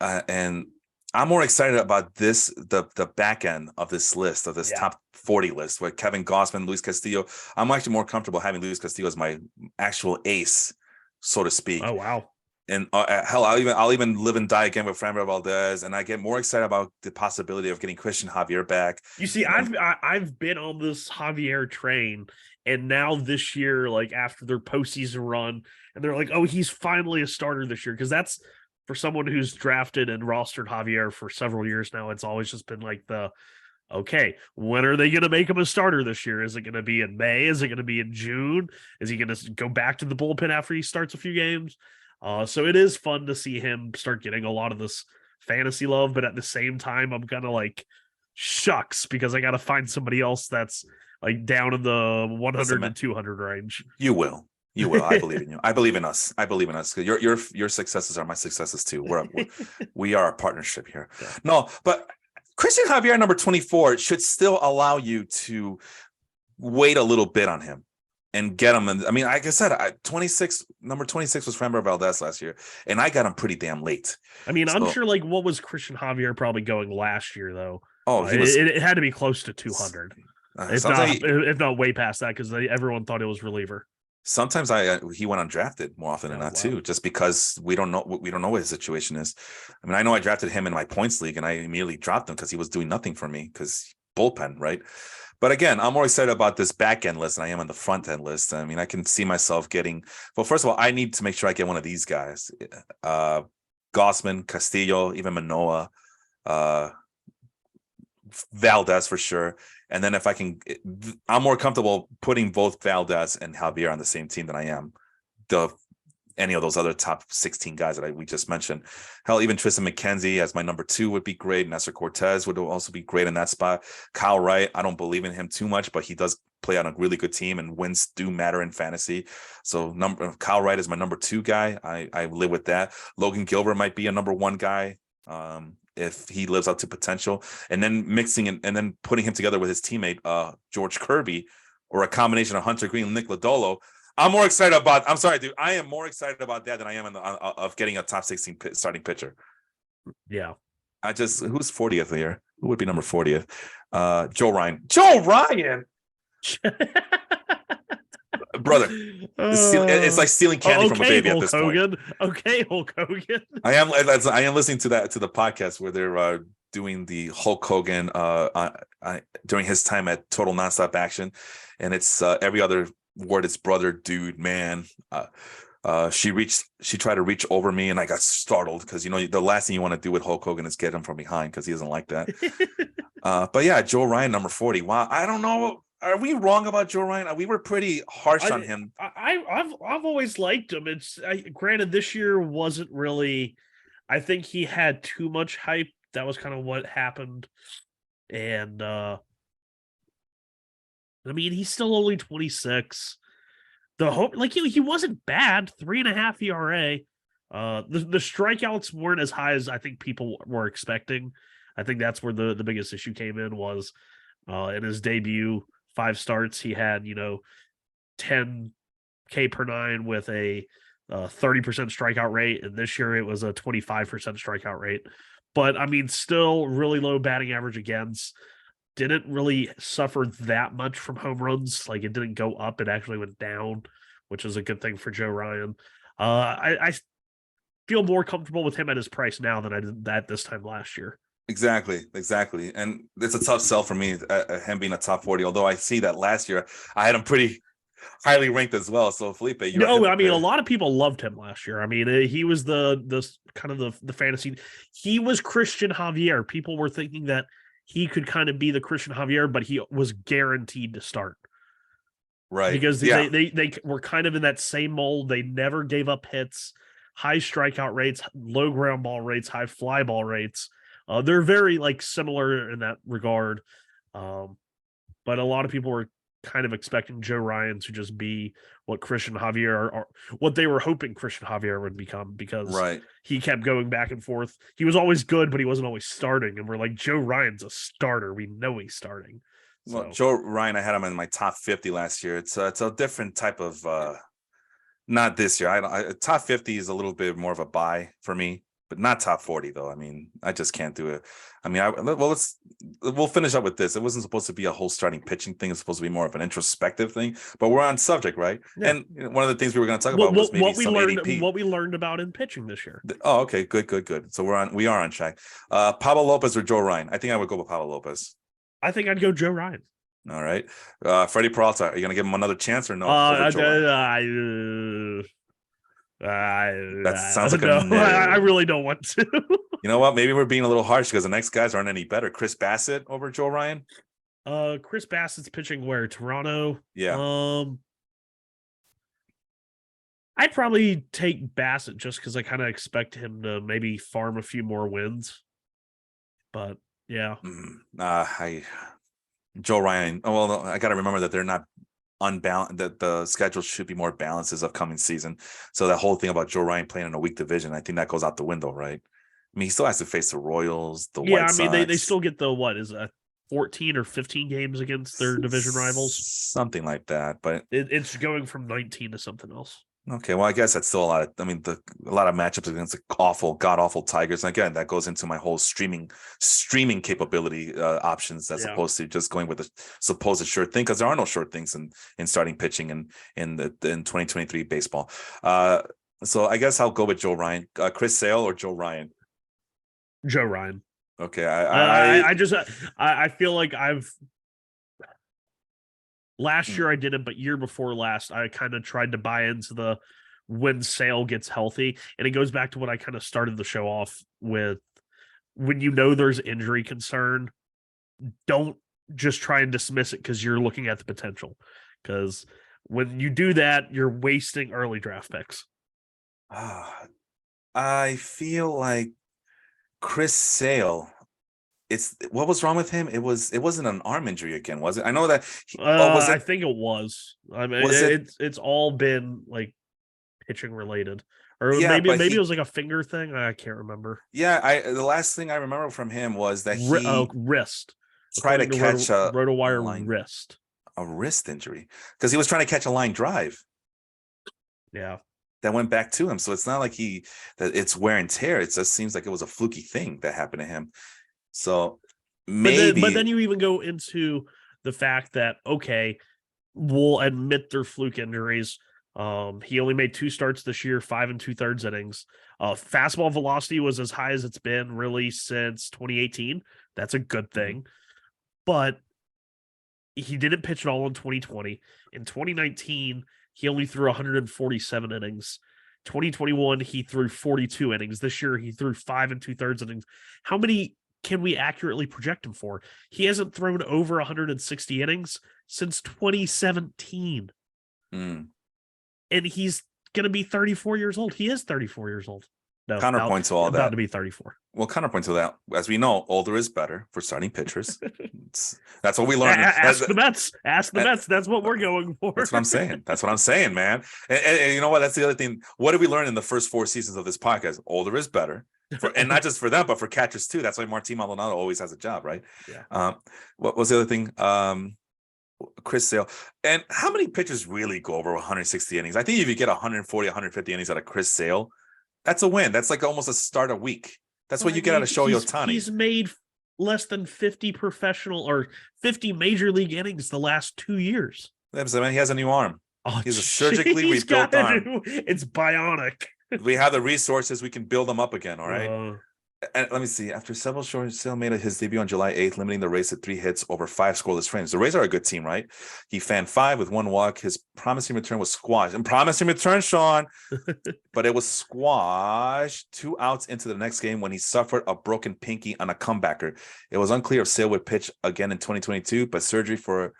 And I'm more excited about this, the back end of this list, of this top 40 list, where Kevin Gausman, Luis Castillo. I'm actually more comfortable having Luis Castillo as my actual ace, so to speak. Oh, wow. And hell, I'll even live and die again with Framber Valdez, and I get more excited about the possibility of getting Christian Javier back. You see, I've been on this Javier train, and now this year, like after their postseason run, and they're like, oh, he's finally a starter this year, because that's for someone who's drafted and rostered Javier for several years now. It's always just been like okay, when are they going to make him a starter this year? Is it going to be in May? Is it going to be in June? Is he going to go back to the bullpen after he starts a few games? So it is fun to see him start getting a lot of this fantasy love, but at the same time, I'm kind of like, shucks, because I got to find somebody else that's like down in the 100 and 200 range. You will. I believe in you. I believe in us. Your successes are my successes too. We are a partnership here. Yeah. No, but Christian Javier, number 24, should still allow you to wait a little bit on him and get him. And I mean, like I said, number 26 was Framber Valdez last year, and I got him pretty damn late. I mean, I'm sure, like, what was Christian Javier probably going last year, though? Oh, it had to be close to 200. If not way past that, because everyone thought it was reliever. Sometimes he went undrafted more often than not too, just because we don't know what his situation is. I mean, I know I drafted him in my points league, and I immediately dropped him because he was doing nothing for me, because bullpen, right? But again, I'm more excited about this back end list than I am on the front end list. I mean, I can see myself getting. Well, first of all, I need to make sure I get one of these guys: Gausman, Castillo, even Manoah, Valdez for sure. And then if I can, I'm more comfortable putting both Valdez and Javier on the same team than I am any of those other top 16 guys that we just mentioned. Hell, even Tristan McKenzie as my number 2 would be great. Nestor Cortez would also be great in that spot. Kyle Wright, I don't believe in him too much, but he does play on a really good team, and wins do matter in fantasy. So Kyle Wright is my number 2 guy. I live with that. Logan Gilbert might be a number 1 guy. If he lives up to potential, and then mixing and then putting him together with his teammate George Kirby, or a combination of Hunter Green and Nick Lodolo. I'm more excited about. I'm sorry, dude. I am more excited about that than I am of getting a top 16 starting pitcher. Yeah. Who's 40th here? Who would be number 40th? Joe Ryan. Joe Ryan. Brother, it's like stealing candy from a baby Hulk at this Hogan. point. Okay, Hulk Hogan. I am listening to the podcast where they're doing the Hulk Hogan during his time at Total Nonstop Action, and it's every other word. It's brother, dude, man. She tried to reach over me, and I got startled because the last thing you want to do with Hulk Hogan is get him from behind, because he doesn't like that. But yeah, Joe Ryan, number 40. Wow, I don't know. Are we wrong about Joe Ryan? We were pretty harsh on him. I've always liked him. Granted, this year wasn't really. I think he had too much hype. That was kind of what happened, and I mean, he's still only 26. The hope, like he wasn't bad. 3.5 ERA. The strikeouts weren't as high as I think people were expecting. I think that's where the biggest issue came in was in his debut 5 starts, he had, 10K per nine with a 30% strikeout rate. And this year it was a 25% strikeout rate. But I mean, still really low batting average against. Didn't really suffer that much from home runs. Like it didn't go up, it actually went down, which is a good thing for Joe Ryan. I feel more comfortable with him at his price now than I did at this time last year. Exactly. And it's a tough sell for me, him being a top 40. Although I see that last year I had him pretty highly ranked as well. So Felipe, No, I mean a lot of people loved him last year. I mean, he was the kind of the fantasy. He was Christian Javier. People were thinking that he could kind of be the Christian Javier, but he was guaranteed to start. Right. Because they were kind of in that same mold. They never gave up hits, high strikeout rates, low ground ball rates, high fly ball rates. They're very like similar in that regard. But a lot of people were kind of expecting Joe Ryan to just be what Christian Javier or what they were hoping Christian Javier would become, because he kept going back and forth. He was always good, but he wasn't always starting. And we're like, Joe Ryan's a starter. We know he's starting. Well, Joe Ryan, I had him in my top 50 last year. It's a different type of not this year. Top 50 is a little bit more of a buy for me, but not top 40 though. I mean, I just can't do it. I mean, we'll finish up with this. It wasn't supposed to be a whole starting pitching thing. It's supposed to be more of an introspective thing. But we're on subject, right? Yeah. And one of the things we were going to talk about was maybe what we learned about in pitching this year. Oh, okay, good. So we are on track. Pablo Lopez or Joe Ryan? I think I would go with Pablo Lopez. I think I'd go Joe Ryan. All right. Freddie Peralta, are you going to give him another chance or no? That sounds like no. I really don't want to. You know what? Maybe we're being a little harsh because the next guys aren't any better. Chris Bassett over Joe Ryan? Chris Bassett's pitching where? Toronto? Yeah. I'd probably take Bassett just because I kind of expect him to maybe farm a few more wins. But yeah. Joe Ryan. Oh, well, I got to remember that they're not unbalanced, that the schedule should be more balanced this upcoming season. So that whole thing about Joe Ryan playing in a weak division, I think that goes out the window, right? I mean, he still has to face the Royals, the White Sox. They still get the 14 or 15 games against their division rivals, something like that. But it's going from 19 to something else. Okay, well, I guess that's still a lot of. I mean, a lot of matchups against the god awful Tigers. And again, that goes into my whole streaming capability options as opposed to just going with the supposed sure thing, because there are no sure things in starting pitching in 2023 baseball. So I guess I'll go with Joe Ryan, Chris Sale or Joe Ryan. Joe Ryan. Okay, I feel like last year I didn't, but year before last, I kind of tried to buy into the when Sale gets healthy. And it goes back to what I kind of started the show off with. When you know there's injury concern, don't just try and dismiss it because you're looking at the potential. Because when you do that, you're wasting early draft picks. I feel like Chris Sale. What was wrong with him? It wasn't an arm injury again, was it? I know that. I think it was. I mean, it's all been like pitching related, or maybe it was like a finger thing. I can't remember. Yeah, the last thing I remember from him was that he wrist tried to catch a RotoWire wrist, a wrist injury, because he was trying to catch a line drive. Yeah. That went back to him. So it's not like that it's wear and tear. It just seems like it was a fluky thing that happened to him. So maybe, but then you even go into the fact that, okay, we'll admit they're fluke injuries. He only made 2 starts this year, 5 2/3 innings. Fastball velocity was as high as it's been really since 2018. That's a good thing. But he didn't pitch at all in 2020. In 2019, he only threw 147 innings. 2021, he threw 42 innings. This year, he threw 5 2/3 innings. How many can we accurately project him for? He hasn't thrown over 160 innings since 2017. And he's going to be 34 years old. He is 34 years old. No, counterpoint to all that. About to be 34. Well, counterpoint to that, as we know, older is better for starting pitchers. That's what we learned. Ask the Mets. That's what we're going for. That's what I'm saying, man. And you know what? That's the other thing. What did we learn in the first 4 seasons of this podcast? Older is better. and not just for them, but for catchers too. That's why Martin Maldonado always has a job, right? Yeah. What was the other thing? Chris Sale. And how many pitchers really go over 160 innings? I think if you get 140, 150 innings out of Chris Sale, that's a win. That's like almost a start a week. That's what you get out of Shohei Ohtani. He's made less than 50 professional or 50 major league innings the last 2 years. Man, he has a new arm. Oh, he's a surgically rebuilt arm. It's bionic. We have the resources. We can build them up again. All right. And let me see. After several short, Sale made his debut on July 8th, limiting the Rays to 3 hits over 5 scoreless frames. The Rays are a good team, right? He fanned 5 with 1 walk. His promising return was squashed. And promising return, Sean, but it was squashed 2 outs into the next game when he suffered a broken pinky on a comebacker. It was unclear if Sale would pitch again in 2022, but surgery for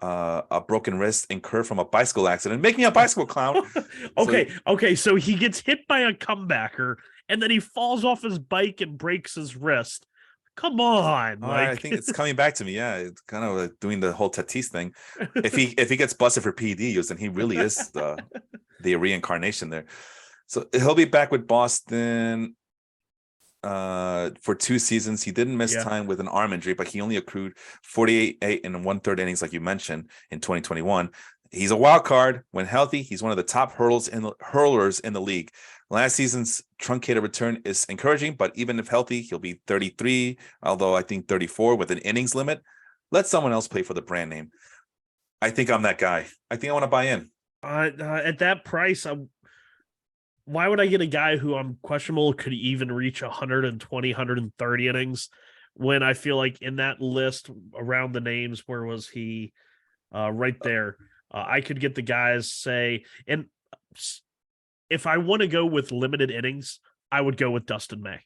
a broken wrist incurred from a bicycle accident. Make me a bicycle clown. Okay. So he gets hit by a comebacker, and then he falls off his bike and breaks his wrist. Come on, I think it's coming back to me. Yeah, it's kind of like doing the whole Tatis thing. If he gets busted for PED use, then he really is the reincarnation there. So he'll be back with Boston for 2 seasons. He didn't miss time with an arm injury, but he only accrued 48 and 1/3 innings, like you mentioned, in 2021. He's a wild card. When healthy, he's one of the top hurlers in the league. Last season's truncated return is encouraging, but even if healthy, he'll be 33, although I think 34 with an innings limit. Let someone else play for the brand name. I think I'm that guy. I think I want to buy in. At that price, why would I get a guy who I'm questionable could even reach 120, 130 innings when I feel like in that list around the names, where was he? Right there. I could get the guys, say, and if I want to go with limited innings, I would go with Dustin May.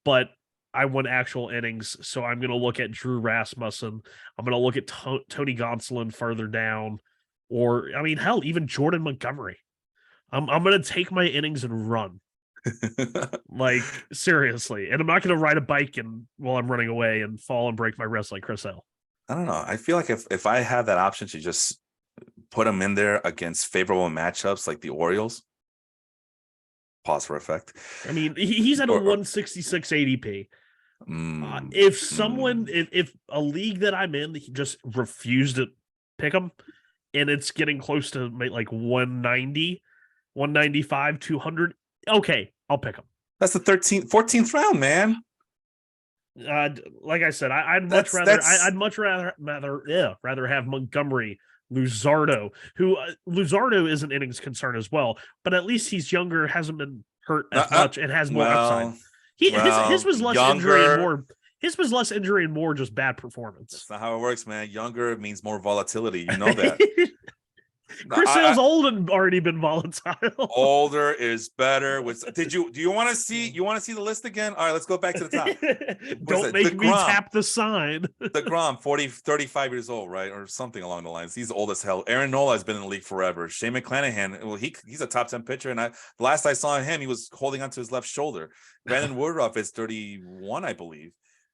But I want actual innings, so I'm going to look at Drew Rasmussen. I'm going to look at Tony Gonsolin further down. Or, I mean, hell, even Jordan Montgomery. I'm going to take my innings and run. Like, seriously. And I'm not going to ride a bike while I'm running away and fall and break my wrist like Chris Sale. I don't know. I feel like if I have that option to just put him in there against favorable matchups like the Orioles, pause for effect. I mean, he's at a 166 ADP. If a league that I'm in, he just refused to pick him, and it's getting close to like 190, 195, 200, okay, I'll pick him. That's the 14th round, man. Like I said, I'd much rather have Montgomery, Luzardo, who Luzardo is an innings concern as well, but at least he's younger, hasn't been hurt as much, and has more upside. His was less injury and more. His was less injury and more just bad performance. That's not how it works, man. Younger means more volatility. You know that. Chris Sale's old and already been volatile. Older is better. Do you want to see the list again? All right, let's go back to the top. Don't make me tap the sign. DeGrom, 35 years old, right? Or something along the lines. He's old as hell. Aaron Nola has been in the league forever. Shane McClanahan, well, he's a top 10 pitcher. And the last I saw him, he was holding onto his left shoulder. Brandon Woodruff is 31, I believe.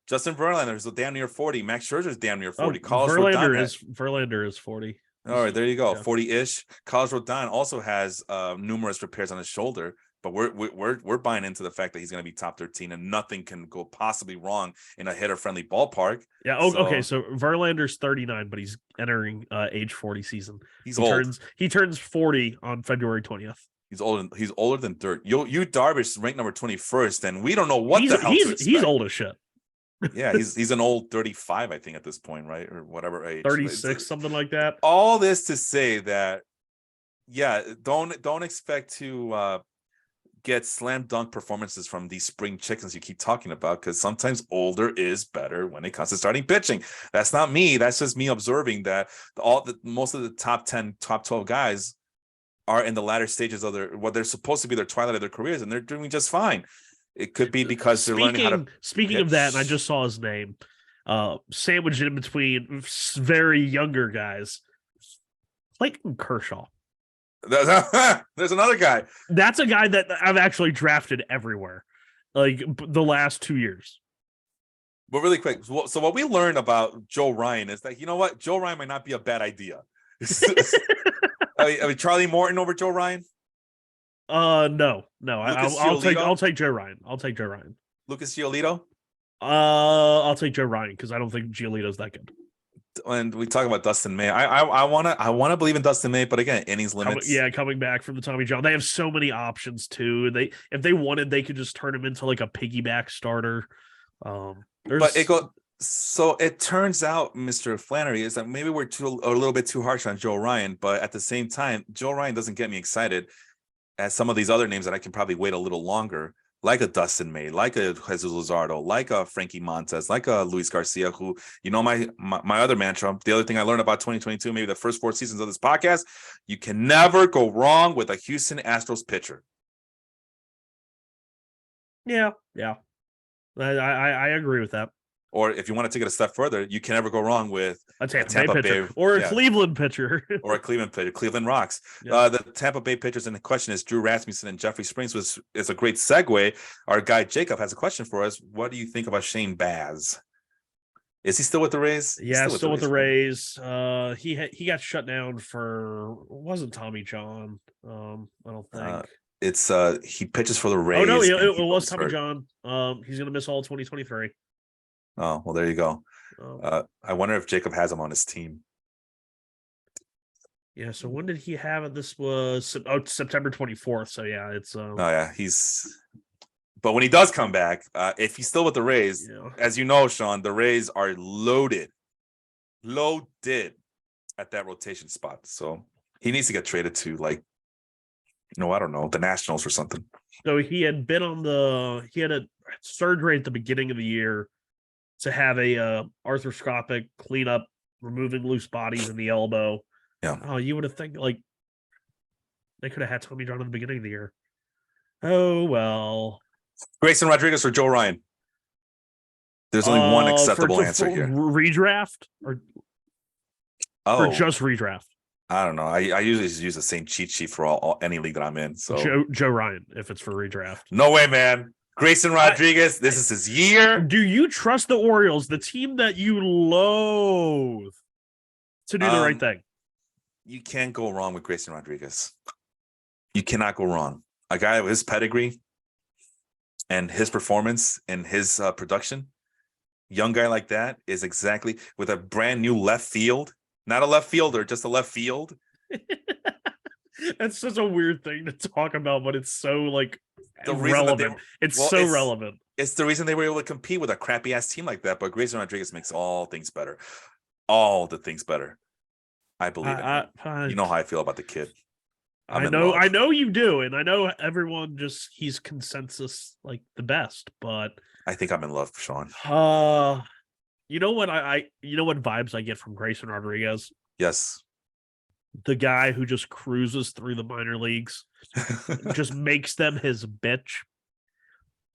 Justin Verlander is damn near 40. Max Scherzer is damn near 40. Verlander is 40. All right, there you go, 40-ish. Carlos Rodon also has numerous repairs on his shoulder, but we're buying into the fact that he's going to be top 13, and nothing can go possibly wrong in a hitter-friendly ballpark. Yeah. Okay. So Verlander's 39, but he's entering age 40 season. He's old. He turns 40 on February 20th. He's older than dirt. You Darvish ranked number 21st, and we don't know what the hell to expect. He's old as shit. Yeah, he's an old 35, I think, at this point, right? Or whatever age. 36, something like that. All this to say that, yeah, don't expect to get slam dunk performances from these spring chickens you keep talking about, because sometimes older is better when it comes to starting pitching. That's not me. That's just me observing that most of the top 10, top 12 guys are in the latter stages of what they're supposed to be their twilight of their careers, and they're doing just fine. It could be because they're learning how to. Speaking of that, and I just saw his name, sandwiched in between very younger guys, Clayton Kershaw. There's another guy. That's a guy that I've actually drafted everywhere, like the last 2 years. But really quick, so what we learned about Joe Ryan is that, you know what, Joe Ryan might not be a bad idea. I mean, Charlie Morton over Joe Ryan. No. Lucas I'll Giolito? take Joe Ryan. I'll take Joe Ryan. Lucas Giolito? I'll take Joe Ryan because I don't think Giolito's that good. When we talk about Dustin May, I wanna believe in Dustin May, but again, innings limits. Coming back from the Tommy John, they have so many options too. If they wanted, they could just turn him into like a piggyback starter. But There's so it turns out, Mr. Flannery, is that maybe we're a little bit too harsh on Joe Ryan, but at the same time, Joe Ryan doesn't get me excited as some of these other names that I can probably wait a little longer, like a Dustin May, like a Jesus Luzardo, like a Frankie Montes, like a Luis Garcia, who, my other mantra, the other thing I learned about 2022, maybe the first 4 seasons of this podcast, you can never go wrong with a Houston Astros pitcher. yeah. I agree with that. Or if you want to take it a step further, you can never go wrong with A Tampa Bay pitcher or a Cleveland pitcher or a Cleveland pitcher. Cleveland rocks. Yeah. The Tampa Bay pitchers in the question is Drew Rasmussen and Jeffrey Springs, which is a great segue. Our guy Jacob has a question for us. What do you think about Shane Baz? Is he still with the Rays? Yeah, still with the Rays. He got shut down for wasn't Tommy John. I don't think. It's he pitches for the Rays. Oh no, it was Tommy John. He's gonna miss all 2023. Oh well, there you go. I wonder if Jacob has him on his team. Yeah. So when did he have it? This was September 24th. So yeah, it's. Oh yeah, But when he does come back, if he's still with the Rays, as you know, Sean, the Rays are loaded at that rotation spot. So he needs to get traded to I don't know, the Nationals or something. So he had a surgery at the beginning of the year to have a arthroscopic cleanup, removing loose bodies in the elbow. Yeah. Oh, you would have think they could have had Tommy John in the beginning of the year. Oh well. Grayson Rodriguez or Joe Ryan? There's only one acceptable answer here. Redraft or just redraft? I don't know. I usually just use the same cheat sheet for any league that I'm in. So Joe Ryan, if it's for redraft. No way, man. Grayson Rodriguez, this is his year. Do you trust the Orioles, the team that you loathe, to do the right thing? You can't go wrong with Grayson Rodriguez. You cannot go wrong. A guy with his pedigree and his performance and his production, young guy like that is exactly with a brand new left field, not a left fielder, just a left field. That's such a weird thing to talk about, but it's so relevant. It's relevant. It's the reason they were able to compete with a crappy ass team like that. But Grayson Rodriguez makes all things better. All the things better. I believe it. You know how I feel about the kid. I know you do, and I know everyone he's consensus the best, but I think I'm in love, Sean. You know what vibes I get from Grayson Rodriguez? Yes. The guy who just cruises through the minor leagues, just makes them his bitch,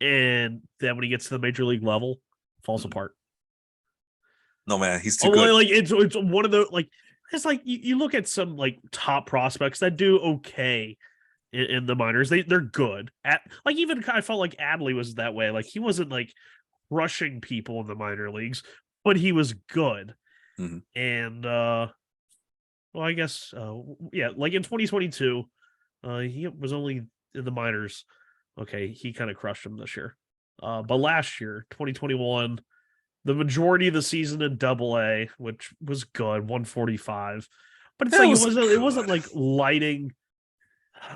and then when he gets to the major league level, falls apart. No man, he's too good. It's one of the it's you look at some top prospects that do okay in the minors. They're good at even I felt like Adley was that way. He wasn't rushing people in the minor leagues, but he was good. Mm-hmm. And well, I guess in 2022, he was only in the minors. Okay, he kind of crushed him this year. But last year, 2021, the majority of the season in Double-A, which was good, 145. But it's it wasn't lighting.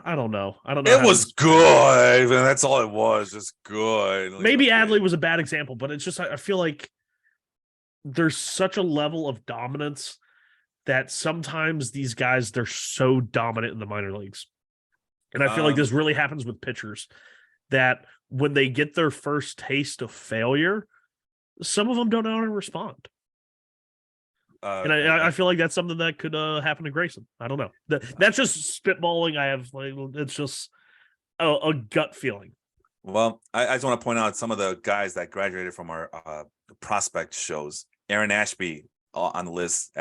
I don't know. It was good, and that's all it was, just good. Maybe Adley was a bad example, but it's just I feel like there's such a level of dominance that sometimes these guys, they're so dominant in the minor leagues. And I feel like this really happens with pitchers, that when they get their first taste of failure, some of them don't know how to respond. And I feel like that's something that could happen to Grayson. I don't know. That's just spitballing. I have it's just a gut feeling. Well, I just want to point out some of the guys that graduated from our prospect shows. Aaron Ashby on the list,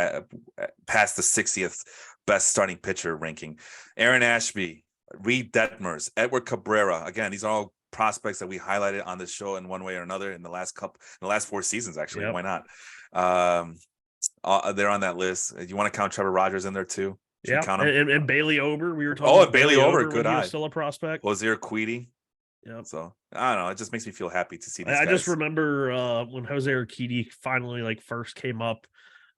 past the 60th best starting pitcher ranking. Aaron Ashby, Reed Detmers, Edward Cabrera. Again, these are all prospects that we highlighted on the show in one way or another in the last 4 seasons. Actually, Yep. Why not? They're on that list. You want to count Trevor Rogers in there too? Should we Yeah, count him? and Bailey Ober. We were talking Oh, about Bailey Ober, when good he eye. was still a prospect. Ozir Queedy. Yeah. So I don't know. It just makes me feel happy to see these I guys. just remember when Jose Urquidy finally first came up.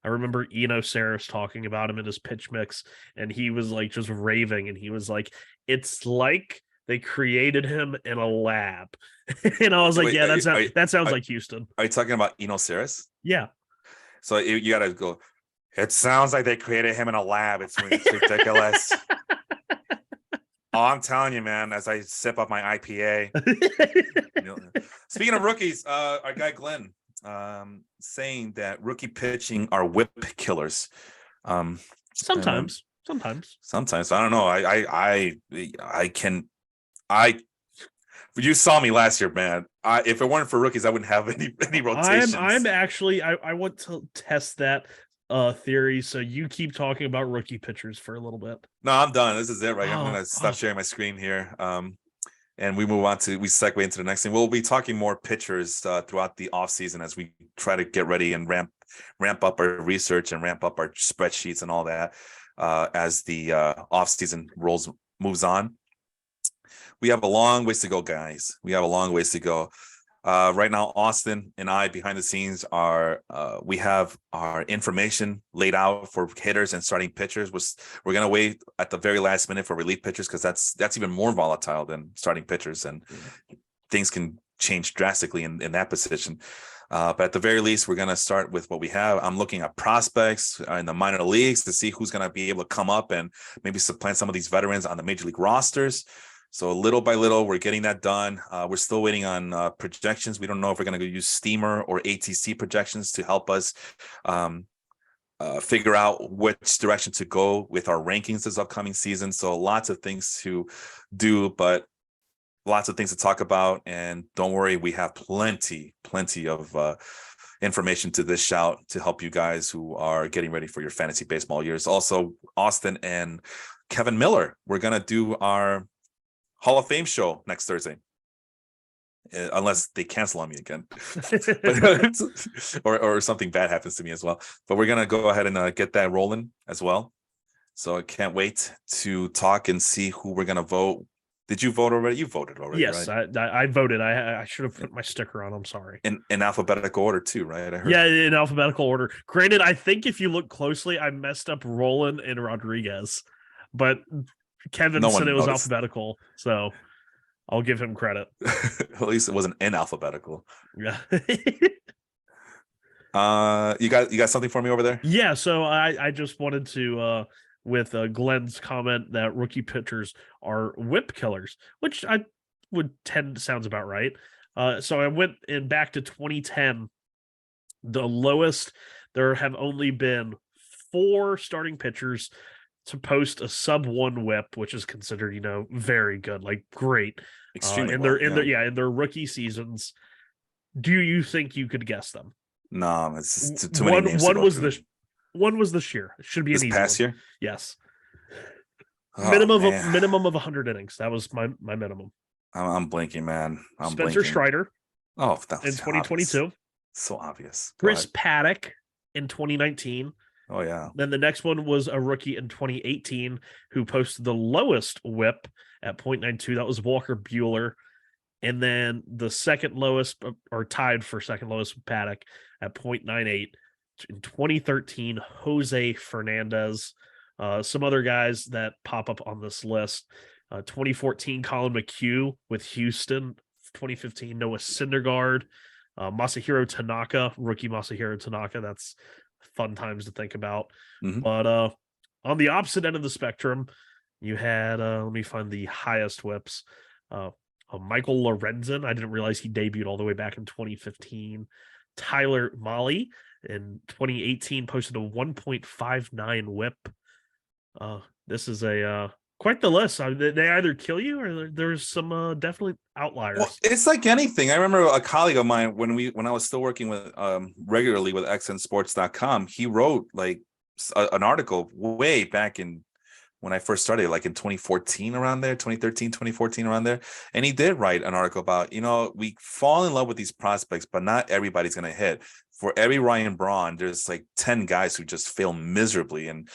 I remember Eno Saris talking about him in his pitch mix, and he was just raving, and he was like, "It's like they created him in a lab," and I was like, Wait, "Yeah, that sounds are, like Houston." are you talking about Eno Saris? Yeah, So you got to go. It sounds like they created him in a lab. It's ridiculous. Oh, I'm telling you, man, as I sip up my IPA. Speaking of rookies, our guy Glenn saying that rookie pitching are whip killers. sometimes. Sometimes I don't know. You saw me last year, man. If it weren't for rookies, I wouldn't have any rotations. I'm actually I want to test that theory. So you keep talking about rookie pitchers for a little bit. No, I'm done. This is it, right? I'm gonna stop sharing my screen here. And we segue into the next thing. We'll be talking more pitchers throughout the off season as we try to get ready and ramp up our research and ramp up our spreadsheets and all that as the off season moves on. We have a long ways to go, guys. We have a long ways to go. Right now, Austin and I behind the scenes we have our information laid out for hitters and starting pitchers. We're gonna wait at the very last minute for relief pitchers because that's even more volatile than starting pitchers, and things can change drastically in that position. But at the very least, we're gonna start with what we have. I'm looking at prospects in the minor leagues to see who's gonna be able to come up and maybe supplant some of these veterans on the major league rosters. So little by little, we're getting that done. We're still waiting on projections. We don't know if we're going to use Steamer or ATC projections to help us figure out which direction to go with our rankings this upcoming season. So lots of things to do, but lots of things to talk about. And don't worry, we have plenty of information to this shout to help you guys who are getting ready for your fantasy baseball years. Also, Austin and Kevin Miller, we're going to do our Hall of Fame show next Thursday, unless they cancel on me again, or something bad happens to me as well. But we're gonna go ahead and get that rolling as well. So I can't wait to talk and see who we're gonna vote. Did you vote already? You voted already, yes, right? I voted. I should have put my sticker on. I'm sorry. In alphabetical order too, right? I heard. Yeah, in alphabetical order. Granted, I think if you look closely, I messed up Roland and Rodriguez, but Kevin said it was alphabetical, so I'll give him credit. At least it wasn't in alphabetical. Yeah. You got something for me over there? Yeah, so I just wanted to with Glenn's comment that rookie pitchers are whip killers, which I would tend sounds about right. So I went in back to 2010. The lowest, there have only been 4 starting pitchers to post a sub-1 whip, which is considered, very good, great. Extremely in their rookie seasons. Do you think you could guess them? No, it's just too many names. One was this year. It should be this an easy past one. year. Yes. Oh, minimum of 100 innings. That was my minimum. I'm blinking, man. Spencer Strider. Oh, that in 2022. Obvious. So obvious. Chris Paddock in 2019. Oh, yeah. Then the next one was a rookie in 2018 who posted the lowest whip at 0.92. That was Walker Buehler. And then the second lowest, or tied for second lowest, Paddock at 0.98. In 2013, Jose Fernandez. Some other guys that pop up on this list. 2014, Colin McHugh with Houston. 2015, Noah Syndergaard. Masahiro Tanaka, rookie Masahiro Tanaka. That's fun times to think about. Mm-hmm. But on the opposite end of the spectrum, you had let me find the highest whips. Michael Lorenzen. I didn't realize he debuted all the way back in 2015. Tyler Mahle in 2018 posted a 1.59 whip. This is a quite the list. They either kill you or there's some definitely outliers. Well, it's like anything. I remember a colleague of mine when I was still working with regularly with xnsports.com, he wrote like an article way back in when I first started, like in 2014, around there, 2013, 2014, around there. And he did write an article about, we fall in love with these prospects, but not everybody's going to hit. For every Ryan Braun, there's like 10 guys who just fail miserably. And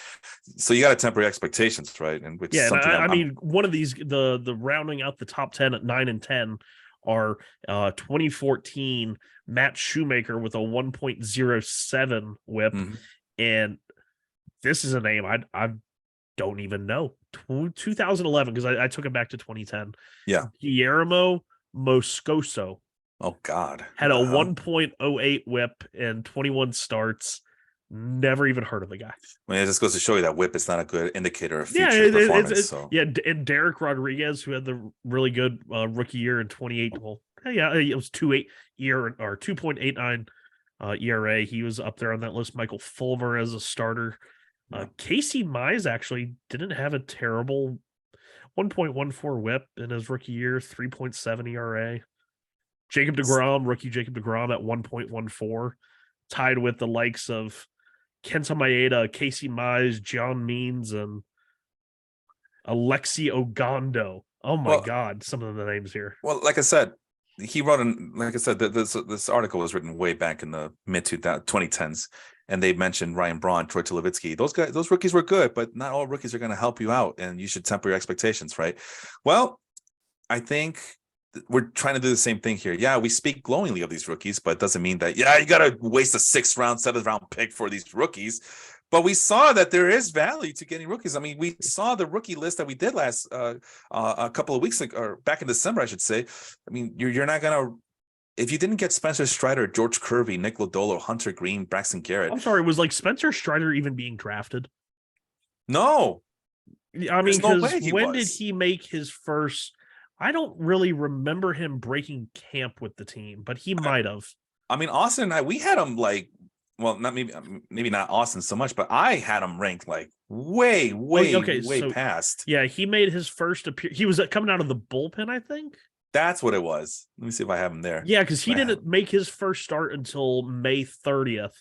so you got to temper your expectations, right? And which is Yeah, and something I mean, one of these, the rounding out the top 10 at 9 and 10 are 2014 Matt Shoemaker with a 1.07 whip. Mhm. And this is a name I don't even know. 2011, because I took it back to 2010. Yeah. Guillermo Moscoso Oh God. had a 1.08 whip and 21 starts. Never even heard of the guy. I mean, it just goes to show you that whip is not a good indicator of Yeah, future performance. So yeah, and Derek Rodriguez, who had the really good rookie year in 28. Well, yeah, it was 2.8 year or 2.89 ERA. He was up there on that list. Michael Fulmer as a starter. Casey Mize actually didn't have a terrible 1.14 whip in his rookie year, 3.7 ERA. Jacob deGrom, rookie Jacob deGrom at 1.14, tied with the likes of Kenta Maeda, Casey Mize, John Means, and Alexi Ogando. Oh my God, some of the names here. Well, like I said, he wrote like I said, this article was written way back in the mid 2010s, and they mentioned Ryan Braun, Troy Tulowitzki. Those rookies were good, but not all rookies are going to help you out, and you should temper your expectations, right? Well, I think we're trying to do the same thing here. Yeah, we speak glowingly of these rookies, but it doesn't mean that, you got to waste a 6th round, 7th round pick for these rookies. But we saw that there is value to getting rookies. I mean, we saw the rookie list that we did last a couple of weeks ago, or back in December, I should say. I mean, you're not going to, if you didn't get Spencer Strider, George Kirby, Nick Lodolo, Hunter Green, Braxton Garrett. I'm sorry, was like Spencer Strider even being drafted? No. I mean, because when did he make his first? I don't really remember him breaking camp with the team, but he might have. I mean, Austin and I, we had him like, well, not maybe not Austin so much, but I had him ranked like way past. Yeah, he made his first appearance. He was coming out of the bullpen, I think. That's what it was. Let me see if I have him there. Yeah, because he didn't make his first start until May 30th.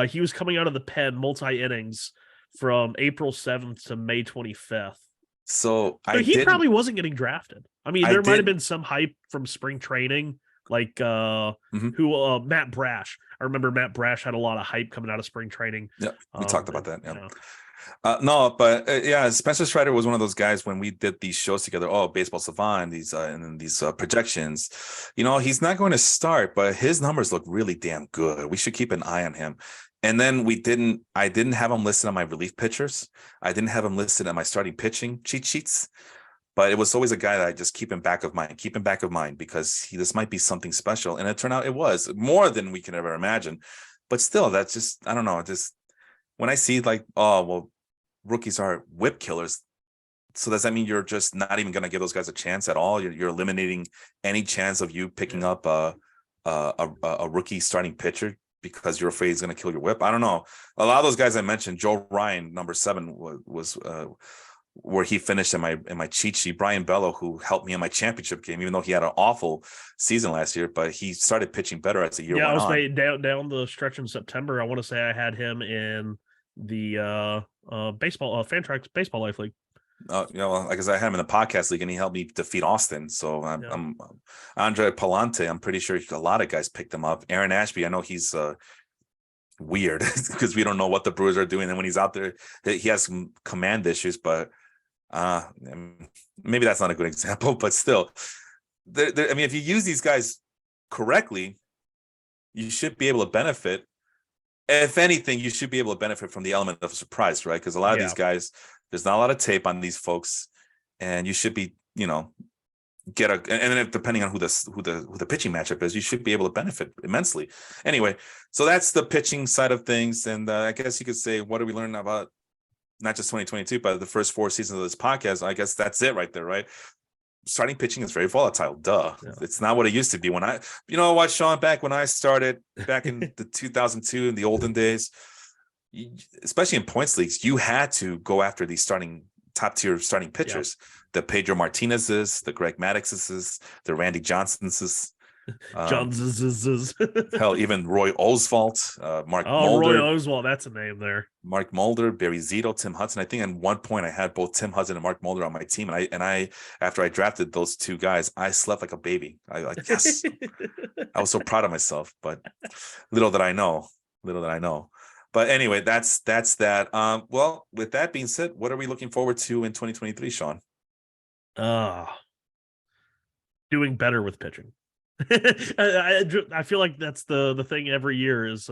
He was coming out of the pen multi-innings from April 7th to May 25th. So he probably wasn't getting drafted. I mean, there might have been some hype from spring training, like Matt Brash. I remember Matt Brash had a lot of hype coming out of spring training. Yeah, we talked about that. Yeah. No, but yeah, Spencer Strider was one of those guys when we did these shows together. Oh, Baseball Savant, these projections. He's not going to start, but his numbers look really damn good. We should keep an eye on him. And then I didn't have him listed on my relief pitchers. I didn't have him listed on my starting pitching cheat sheets. But it was always a guy that I just keep in back of mind because this might be something special. And it turned out it was more than we can ever imagine. But still, that's just, I don't know. Just when I see like, oh, well, rookies are whip killers. So does that mean you're just not even going to give those guys a chance at all? You're eliminating any chance of you picking up a rookie starting pitcher because you're afraid he's going to kill your whip? I don't know. A lot of those guys I mentioned, Joe Ryan, number 7, was where he finished in my cheat sheet. Brian Bello, who helped me in my championship game, even though he had an awful season last year, but he started pitching better as the year went on. Yeah, I was down the stretch in September. I want to say I had him in the baseball Fantrax Baseball Life League. Well, like I said, I had him in the podcast league, and he helped me defeat Austin. So I'm Andre Palante. I'm pretty sure a lot of guys picked him up. Aaron Ashby, I know he's weird because we don't know what the Brewers are doing, and when he's out there, he has some command issues. But maybe that's not a good example. But still, I mean, if you use these guys correctly, you should be able to benefit. If anything, you should be able to benefit from the element of surprise, right? Because a lot of these guys, there's not a lot of tape on these folks, and you should be, and then depending on who the pitching matchup is, you should be able to benefit immensely. Anyway, so that's the pitching side of things, and I guess you could say, what are we learning about not just 2022, but the first 4 seasons of this podcast? I guess that's it right there, right? Starting pitching is very volatile. Duh. Yeah. It's not what it used to be. When Sean, back when I started back in the 2002 in the olden days, especially in points leagues, you had to go after these top tier pitchers. Yeah. The Pedro Martinez's, the Greg Maddox's, the Randy Johnson's. Um, John Zzz. hell, even Roy Oswalt, Mark Oh, Roy Mulder, Oswald, that's a name there. Barry Zito, Tim Hudson. I think at one point I had both Tim Hudson and Mark Mulder on my team, and I after I drafted those two guys, I slept like a baby. I like yes, I was so proud of myself. But little did I know, little did I know. But anyway, that's that. Well, with that being said, what are we looking forward to in 2023, Sean? uh Doing better with pitching. I feel like that's the thing every year is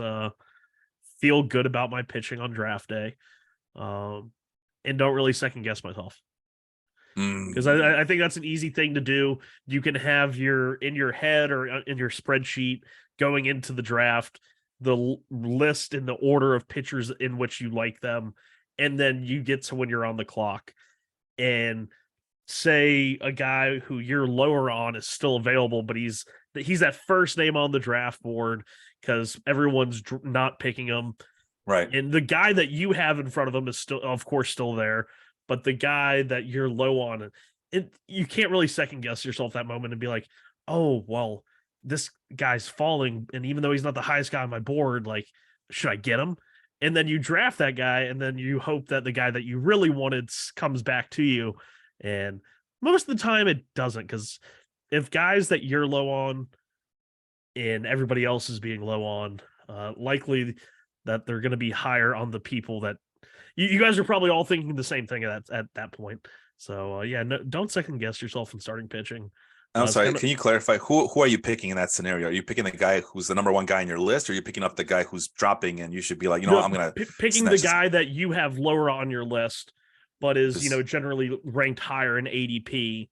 feel good about my pitching on draft day. And don't really second guess myself. Because Mm, I think that's an easy thing to do. You can have your in your head or in your spreadsheet going into the draft the list in the order of pitchers in which you like them, and then you get to when you're on the clock and say a guy who you're lower on is still available, but he's that first name on the draft board because everyone's not picking him, right. and the guy that you have in front of him is still, of course, still there, but the guy that you're low on, you can't really second guess yourself that moment and be like, oh, well, this guy's falling. And even though he's not the highest guy on my board, like, should I get him? And then you draft that guy, and then you hope that the guy that you really wanted comes back to you. And most of the time it doesn't, because if guys that you're low on and everybody else is being low on, likely that they're going to be higher on the people that you guys are probably all thinking the same thing at that point. So yeah, no, don't second guess yourself in starting pitching. I'm It's sorry. kind of Can you clarify who are you picking in that scenario? Are you picking the guy who's the number one guy in your list, or are you picking up the guy who's dropping and you should be like, you know, no, I'm gonna picking the snatch this guy that you have lower on your list, but is because generally ranked higher in ADP.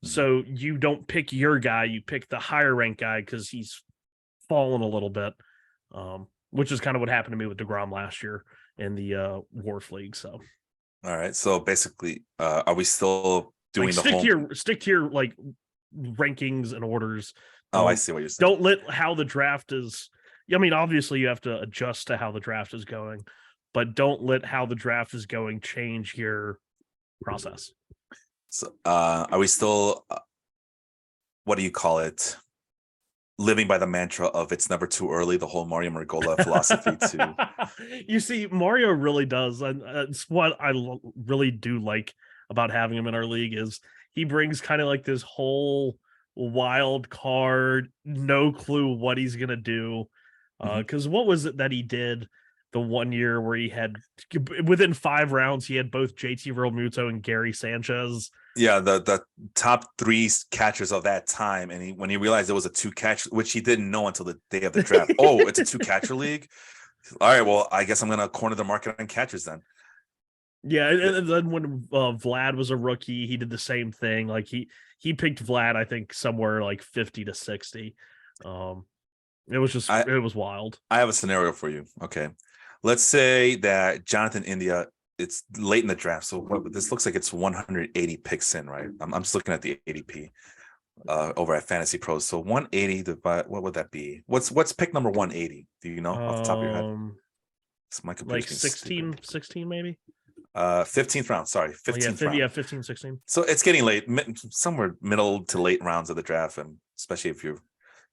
Mhm. So you don't pick your guy, you pick the higher ranked guy because he's fallen a little bit, which is kind of what happened to me with DeGrom last year in the Wharf League. So All right. So basically, are we still like doing the whole? stick to your like rankings and orders. Oh, I Don't see what you're saying. don't let how the draft is. I mean, obviously you have to adjust to how the draft is going, but don't let how the draft is going change your process. So, are we still? What do you call it? Living by the mantra of it's never too early. The whole Mario Margola philosophy to You see, Mario really does, and it's what I really do like about having him in our league is he brings kind of like this whole wild card, no clue what he's gonna do. Mhm. Because what was it that he did the one year where he had within 5 rounds he had both JT Realmuto and Gary Sanchez. Yeah, the top three catchers of that time, and when he realized it was a two catch, which he didn't know until the day of the draft. Oh, it's a two catcher league. All right, well, I guess I'm gonna corner the market on catchers then. Yeah, and then when Vlad was a rookie, he did the same thing. Like he picked Vlad, I think somewhere like 50 to 60. Um, I it was wild. I have a scenario for you. Okay, let's say that Jonathan India. It's late in the draft, so this looks like it's 180 picks in, right? I'm just looking at the ADP over at Fantasy Pros. So 180 divided, what would that be? What's pick number 180? Do you know off the top of your head? My computer's Like being stupid. 16 maybe. 15th round. Sorry, Oh yeah, 15th round. 15, 16. So it's getting late, somewhere middle to late rounds of the draft, and especially if you're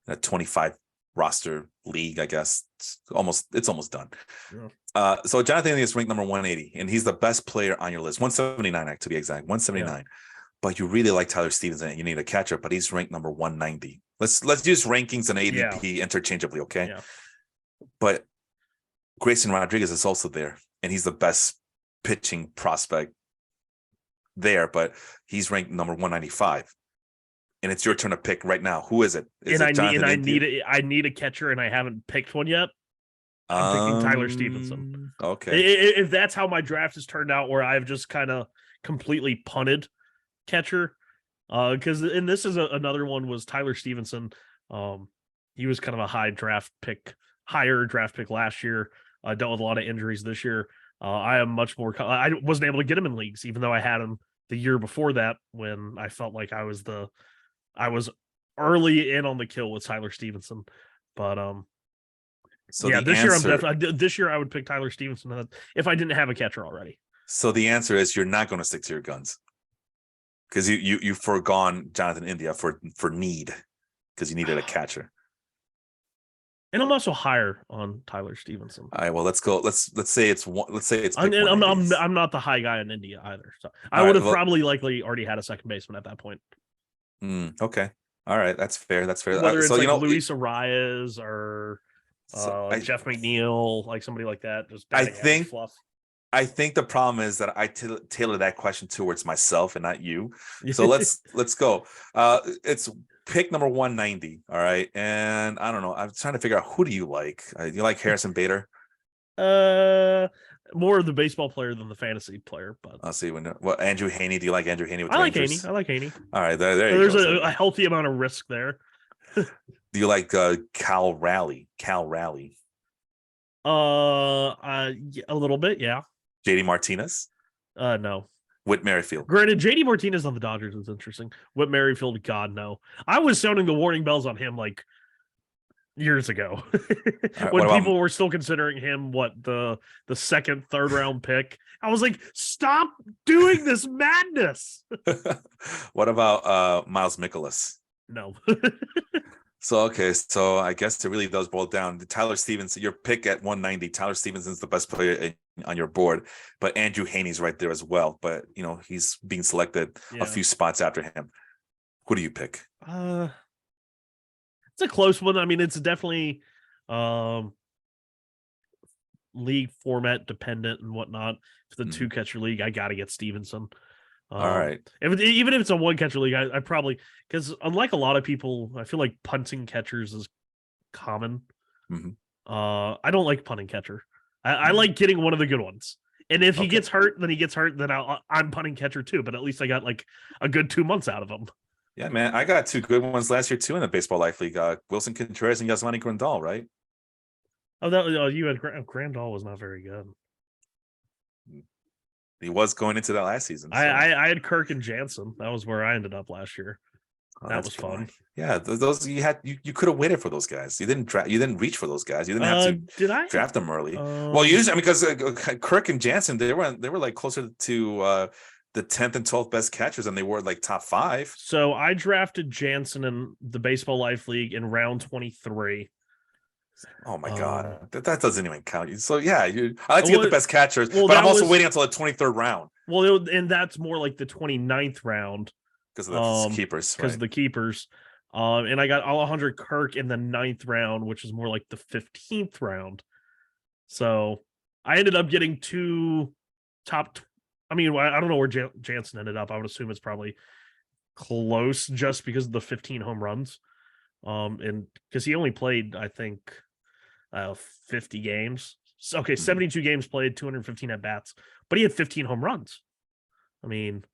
in a 25 roster league, I guess it's almost done. Yeah. So Jonathan India is ranked number 180, and he's the best player on your list, 179 to be exact, 179. Yeah. But you really like Tyler Stevenson, and you need a catcher, but he's ranked number 190. Let's use rankings and ADP interchangeably, okay? Yeah. But Grayson Rodriguez is also there, and he's the best pitching prospect there, but he's ranked number 195. And it's your turn to pick right now. Who is it? Is it Jonathan India? I need a catcher, and I haven't picked one yet. I'm picking Tyler Stevenson. Okay. If that's how my draft has turned out, where I've just kind of completely punted catcher, because and this is another one was Tyler Stevenson. He was kind of a higher draft pick last year. Dealt with a lot of injuries this year. I am much more. I wasn't able to get him in leagues, even though I had him the year before that when I felt like I was early in on the kill with Tyler Stevenson. But so yeah, year this year I would pick Tyler Stevenson if I didn't have a catcher already. So the answer is you're not going to stick to your guns because you foregone Jonathan India for need. because you needed a catcher. And I'm also higher on Tyler Stevenson. All right, well, let's go. Let's say it's one. Let's say it's. I'm pick one of these. not the high guy in India either. So I All would right, have well- probably likely already had a second baseman at that point. Okay. All right, that's fair. That's fair. Whether it's so like you know, Luis Arias or Jeff McNeil, like somebody like that, just I batting average think- fluff. I think the problem is that I tailor that question towards myself and not you. So let's go. It's pick number 190. All right, and I don't know. I'm trying to figure out who do you like. You like Harrison Bader? More of the baseball player than the fantasy player, but I'll see. What Andrew Haney? Do you like Andrew Haney with I like Rangers? Haney. I like Haney. All right, there you There's go. a healthy amount of risk there. Do you like Cal Raleigh? A little bit, yeah. JD Martinez? No. Whit Merrifield? Granted, JD Martinez on the Dodgers is interesting. Whit Merrifield, God no. I was sounding the warning bells on him like years ago right, when people were still considering him the second, third round pick. I was like, stop doing this madness. What about Miles Mikolas? No. So I guess it really does boil down to Tyler Stevenson. Your pick at 190. Tyler Stevenson's the best player on your board, but Andrew Haney's right there as well. But you know he's being selected a few spots after him. Who do you pick? It's a close one. I mean, it's definitely league format dependent and whatnot. For the two catcher league, I got to get Stevenson. All right. Even if it's a one catcher league, I probably, because unlike a lot of people, I feel like punting catchers is common. Mm-hmm. I don't like punting catcher. I like getting one of the good ones. And if he gets hurt, then he gets hurt. Then I'm punting catcher too. But at least I got like a good 2 months out of him. Yeah, man, I got two good ones last year too in the Baseball Life League. Wilson Contreras and Yasmani Grandal, right? You had Grandal was not very good. He was going into that last season. So. I had Kirk and Jansen. That was where I ended up last year. That was fun. Yeah, those you could have waited for those guys. You didn't reach for those guys. You didn't have to. Did I draft them early? Well, usually because Kirk and Jansen they were like closer to the 10th and 12th best catchers, and they were like top 5. So I drafted Jansen in the Baseball Life League in round 23. Oh my god, that doesn't even count. So yeah, I like to get the best catchers, but I'm also waiting until the 23rd round. Well, and that's more like the 29th round because of the keepers. Because of the keepers. And I got Alejandro Kirk in the 9th round, which is more like the 15th round. So I ended up getting two top. I mean, I don't know where Jansen ended up. I would assume it's probably close just because of the 15 home runs. And because he only played, I think, 50 games. So, 72 games played, 215 at bats, but he had 15 home runs. I mean,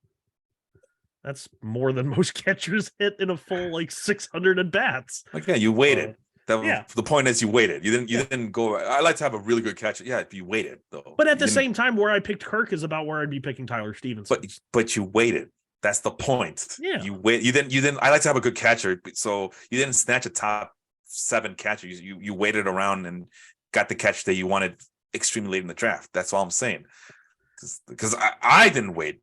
that's more than most catchers hit in a full like 600 at bats. Like, yeah, you waited. The point is, you waited. You didn't go. I like to have a really good catcher. Yeah, if you waited though. But at the same time, where I picked Kirk is about where I'd be picking Tyler Stevenson. But you waited. That's the point. Yeah. You wait. You didn't. I like to have a good catcher, so you didn't snatch a top 7 catcher. You waited around and got the catch that you wanted extremely late in the draft. That's all I'm saying. Because I didn't wait.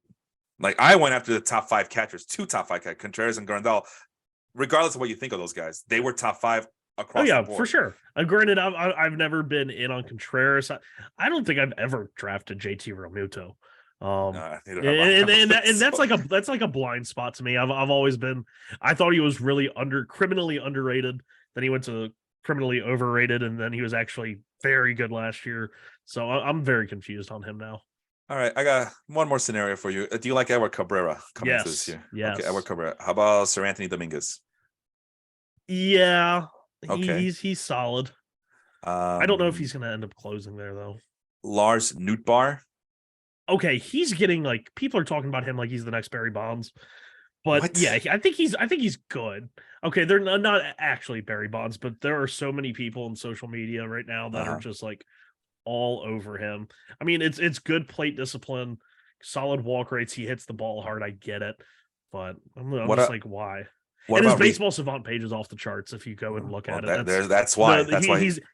Like I went after the top 5 catchers, 2 top 5 catchers, Contreras and Grandal. Regardless of what you think of those guys, they were top 5 across the board. For sure. Granted, I've never been in on Contreras. I don't think I've ever drafted JT Realmuto. And that's like a blind spot to me. I've always been. I thought he was really criminally underrated. Then he went to criminally overrated, and then he was actually very good last year. So I'm very confused on him now. All right, I got one more scenario for you. Do you like Edward Cabrera coming into this year? Yes. Okay, Edward Cabrera. How about Sir Anthony Dominguez? Yeah. Okay. He's solid. I don't know if he's going to end up closing there though. Lars Nootbaar. Okay, he's getting like people are talking about him like he's the next Barry Bonds. But what? Yeah, I think he's good. Okay, they're not actually Barry Bonds, but there are so many people on social media right now that are just like all over him. I mean, it's good plate discipline, solid walk rates. He hits the ball hard. I get it, but I'm just like, why? And his baseball savant page is off the charts if you go and look at it. That's why.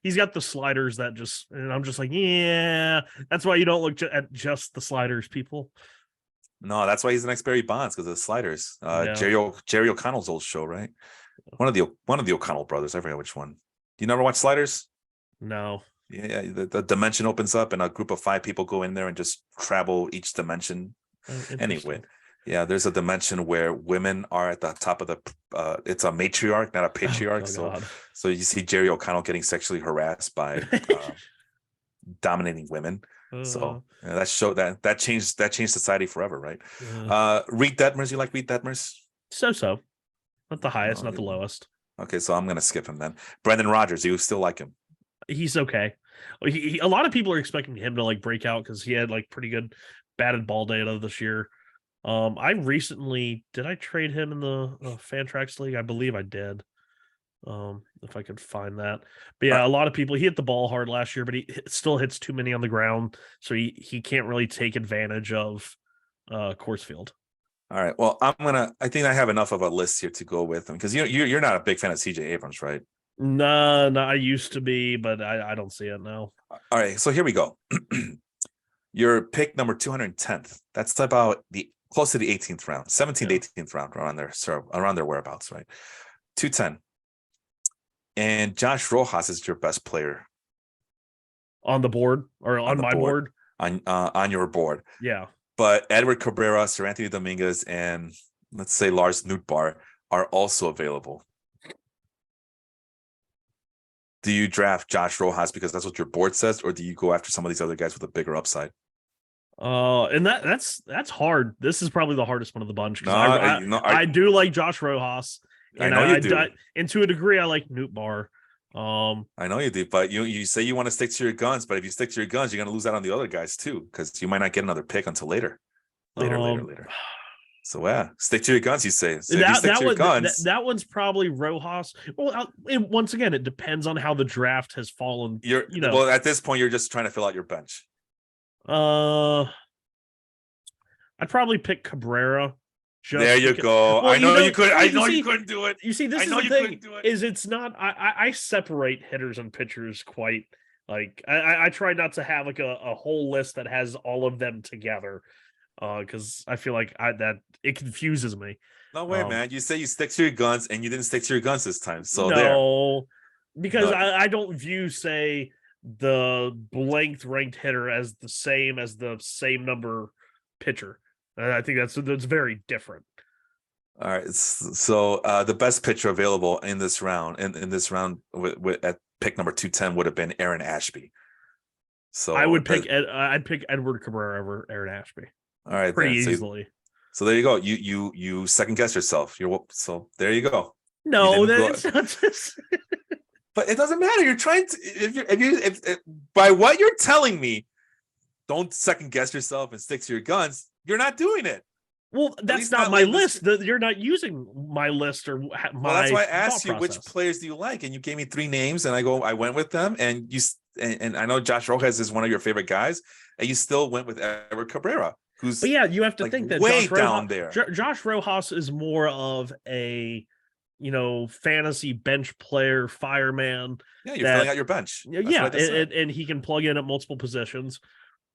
He's got the sliders that just, and I'm just like, yeah, that's why you don't look at just the sliders, people. No, that's why he's the next Barry Bonds, because of the sliders. Yeah. Jerry O'Connell's old show, right? One of the O'Connell brothers. I forget which one. You never watch Sliders? No. Yeah, the dimension opens up and a group of 5 people go in there and just travel each dimension. Oh, Anyway, interesting. yeah, there's a dimension where women are at the top of the it's a matriarch, not a Oh, patriarch. oh So God. so you see Jerry O'Connell getting sexually harassed by dominating women. uh, So yeah, that changed society forever, right? uh, Reed Detmers, you like Reed Detmers? so. Not the highest, No, not the lowest. okay, so I'm gonna skip him then. Brendan Rodgers, you still like him? He's okay. A lot of people are expecting him to like break out because he had like pretty good batted ball data this year. I recently did I trade him in the Fantrax League? I believe I did. If I could find that. But Uh, yeah, a lot of people he hit the ball hard last year, but he still hits too many on the ground, so he can't really take advantage of course field. all right. Well, I think I have enough of a list here to go with him because you're not a big fan of CJ Abrams, right? No, I used to be, but I don't see it now. All right, so here we go. Your pick number 210th. That's about the close to the 18th round, 17th, Yeah. 18th round, around there, so around their whereabouts, right? 210. And Josh Rojas is your best player On the board or on on the my board. on your board. Yeah. But Edward Cabrera, Sir Anthony Dominguez, and let's say Lars Nootbaar are also available. Do you draft Josh Rojas because that's what your board says, or do you go after some of these other guys with a bigger upside? And that's hard. This is probably the hardest one of the bunch because No, no, I do like Josh Rojas, I and know you do. and to a degree I like Newt Bar. I know you do, but you say you want to stick to your guns, but if you stick to your guns, you're gonna lose out on the other guys too, because you might not get another pick until later. Um, Later. So yeah, stick to your guns, you say. So if you that stick that to your one guns, that one's probably Rojas. Well, and once again, it depends on how the draft has fallen. you're You know, well, at this point, you're just trying to fill out your bench. uh, I'd probably pick Cabrera. There Just you because, go. well, I know you could. well, I know you couldn't do it. you see, I this is know the you thing couldn't do it. is it's not I separate hitters and pitchers quite like I try not to have like a whole list that has all of them together because I feel like that it confuses me. No way, Um man. You say you stick to your guns, and you didn't stick to your guns this time. So there. no, because No, I don't view say the blanked ranked hitter as the same number pitcher. I think that's very different. all right. So the best pitcher available in this round, in this round, at pick number 210 would have been Aaron Ashby. I So would pick I'd pick Edward Cabrera over Aaron Ashby all right pretty then. easily. So there you go. You second guess yourself. So there you go. You No, didn't go, that's not just. but it doesn't matter. You're trying to if by what you're telling me, don't second guess yourself and stick to your guns. You're not doing it. Well, that's least not not my like list. You're not using my list or my. Well, that's why I asked thought you which process. players do you like, and you gave me 3 names, and I went with them, and and I know Josh Rojas is one of your favorite guys, and you still went with Edward Cabrera, who's But yeah, you have to like think that way down there. Josh Rojas is more of a fantasy bench player, fireman. Yeah, you're filling out your bench. That's Yeah, what I just said. and he can plug in at multiple positions.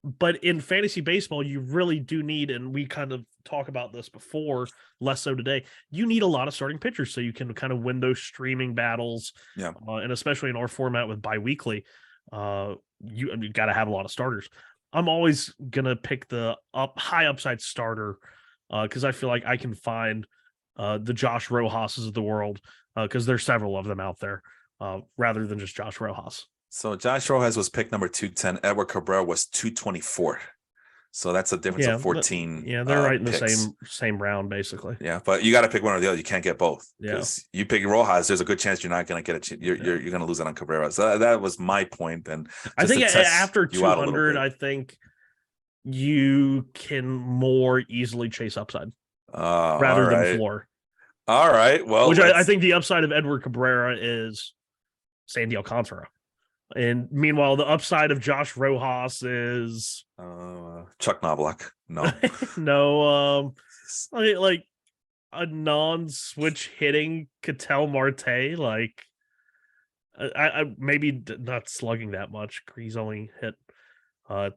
But in fantasy baseball, you really do need, and we kind of talk about this before, less so today. You need a lot of starting pitchers so you can kind of win those streaming battles. Yeah. And especially in our format with biweekly, you got to have a lot of starters. I'm always gonna pick the high upside starter because I feel like I can find the Josh Rojas's of the world because there's several of them out there rather than just Josh Rojas. So Josh Rojas was pick number 210. Edward Cabrera was 224. So that's a difference of 14. Yeah, they're right in picks. the same round, basically. Yeah, but you got to pick one or the other. You can't get both Yeah. because you pick Rojas. There's a good chance you're not going to get you're going to lose it on Cabrera. So that was my point. And I think after you out a 200, I think you can more easily chase upside rather than floor. All right. Well, which I think the upside of Edward Cabrera is Sandy Alcantara. And meanwhile, the upside of Josh Rojas is Chuck Knobloch. No, no, like a non-switch hitting Ketel Marte. Like, I maybe not slugging that much. He's only hit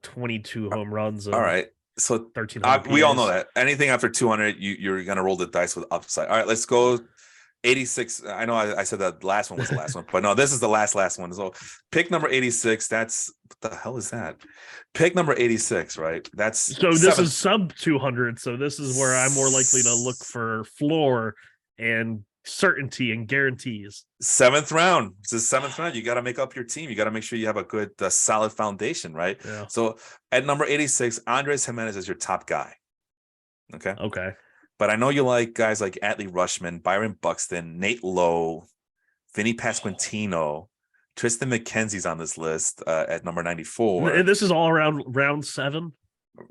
22 home runs. All right. So 1,300 we all know PAs. that anything after 200, you're gonna roll the dice with upside. All right, let's go 86. I know I said that last one was the last one, but no, this is the last one. So pick number 86. That's what the hell is that? Pick number 86, right? That's So this is seventh. sub 200. So this is where I'm more likely to look for floor and certainty and guarantees. Seventh round. It's the seventh round. You got to make up your team. You got to make sure you have a good, solid foundation, right? Yeah. So at number 86, Andres Jimenez is your top guy. Okay. Okay. But I know you like guys like Adley Rushman, Byron Buxton, Nate Lowe, Vinny Pasquantino, Tristan McKenzie's on this list at number 94. And this is all around round 7.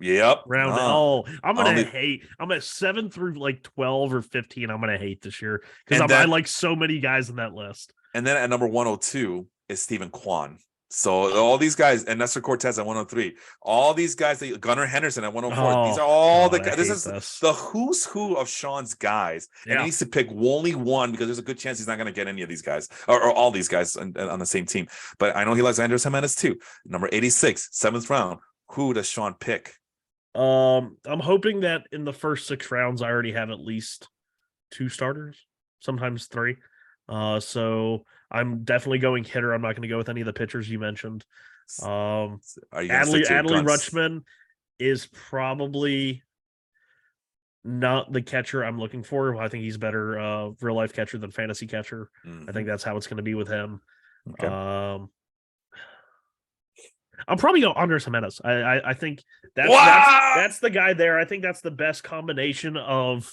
Yep. I'm gonna hate. I'm at 7 through like 12 or 15. I'm gonna hate this year because I like so many guys in that list. And then at number 102 is Stephen Kwan. So all these guys, and Nestor Cortez at 103, all these guys, Gunnar Henderson at 104. These are all the guys. This is the who's who of Sean's guys. And he needs to pick only one because there's a good chance he's not going to get any of these guys or all these guys on the same team. But I know he likes Andres Jimenez too. Number 86, 7th round. Who does Sean pick? I'm hoping that in the first 6 rounds, I already have at least 2 starters, sometimes 3. So I'm definitely going hitter. I'm not going to go with any of the pitchers you mentioned. Adley Rutschman is probably not the catcher I'm looking for. I think he's better real life catcher than fantasy catcher. I think that's how it's going to be with him. Okay. I'll probably go Andres Jimenez. I think that's the guy there. I think that's the best combination of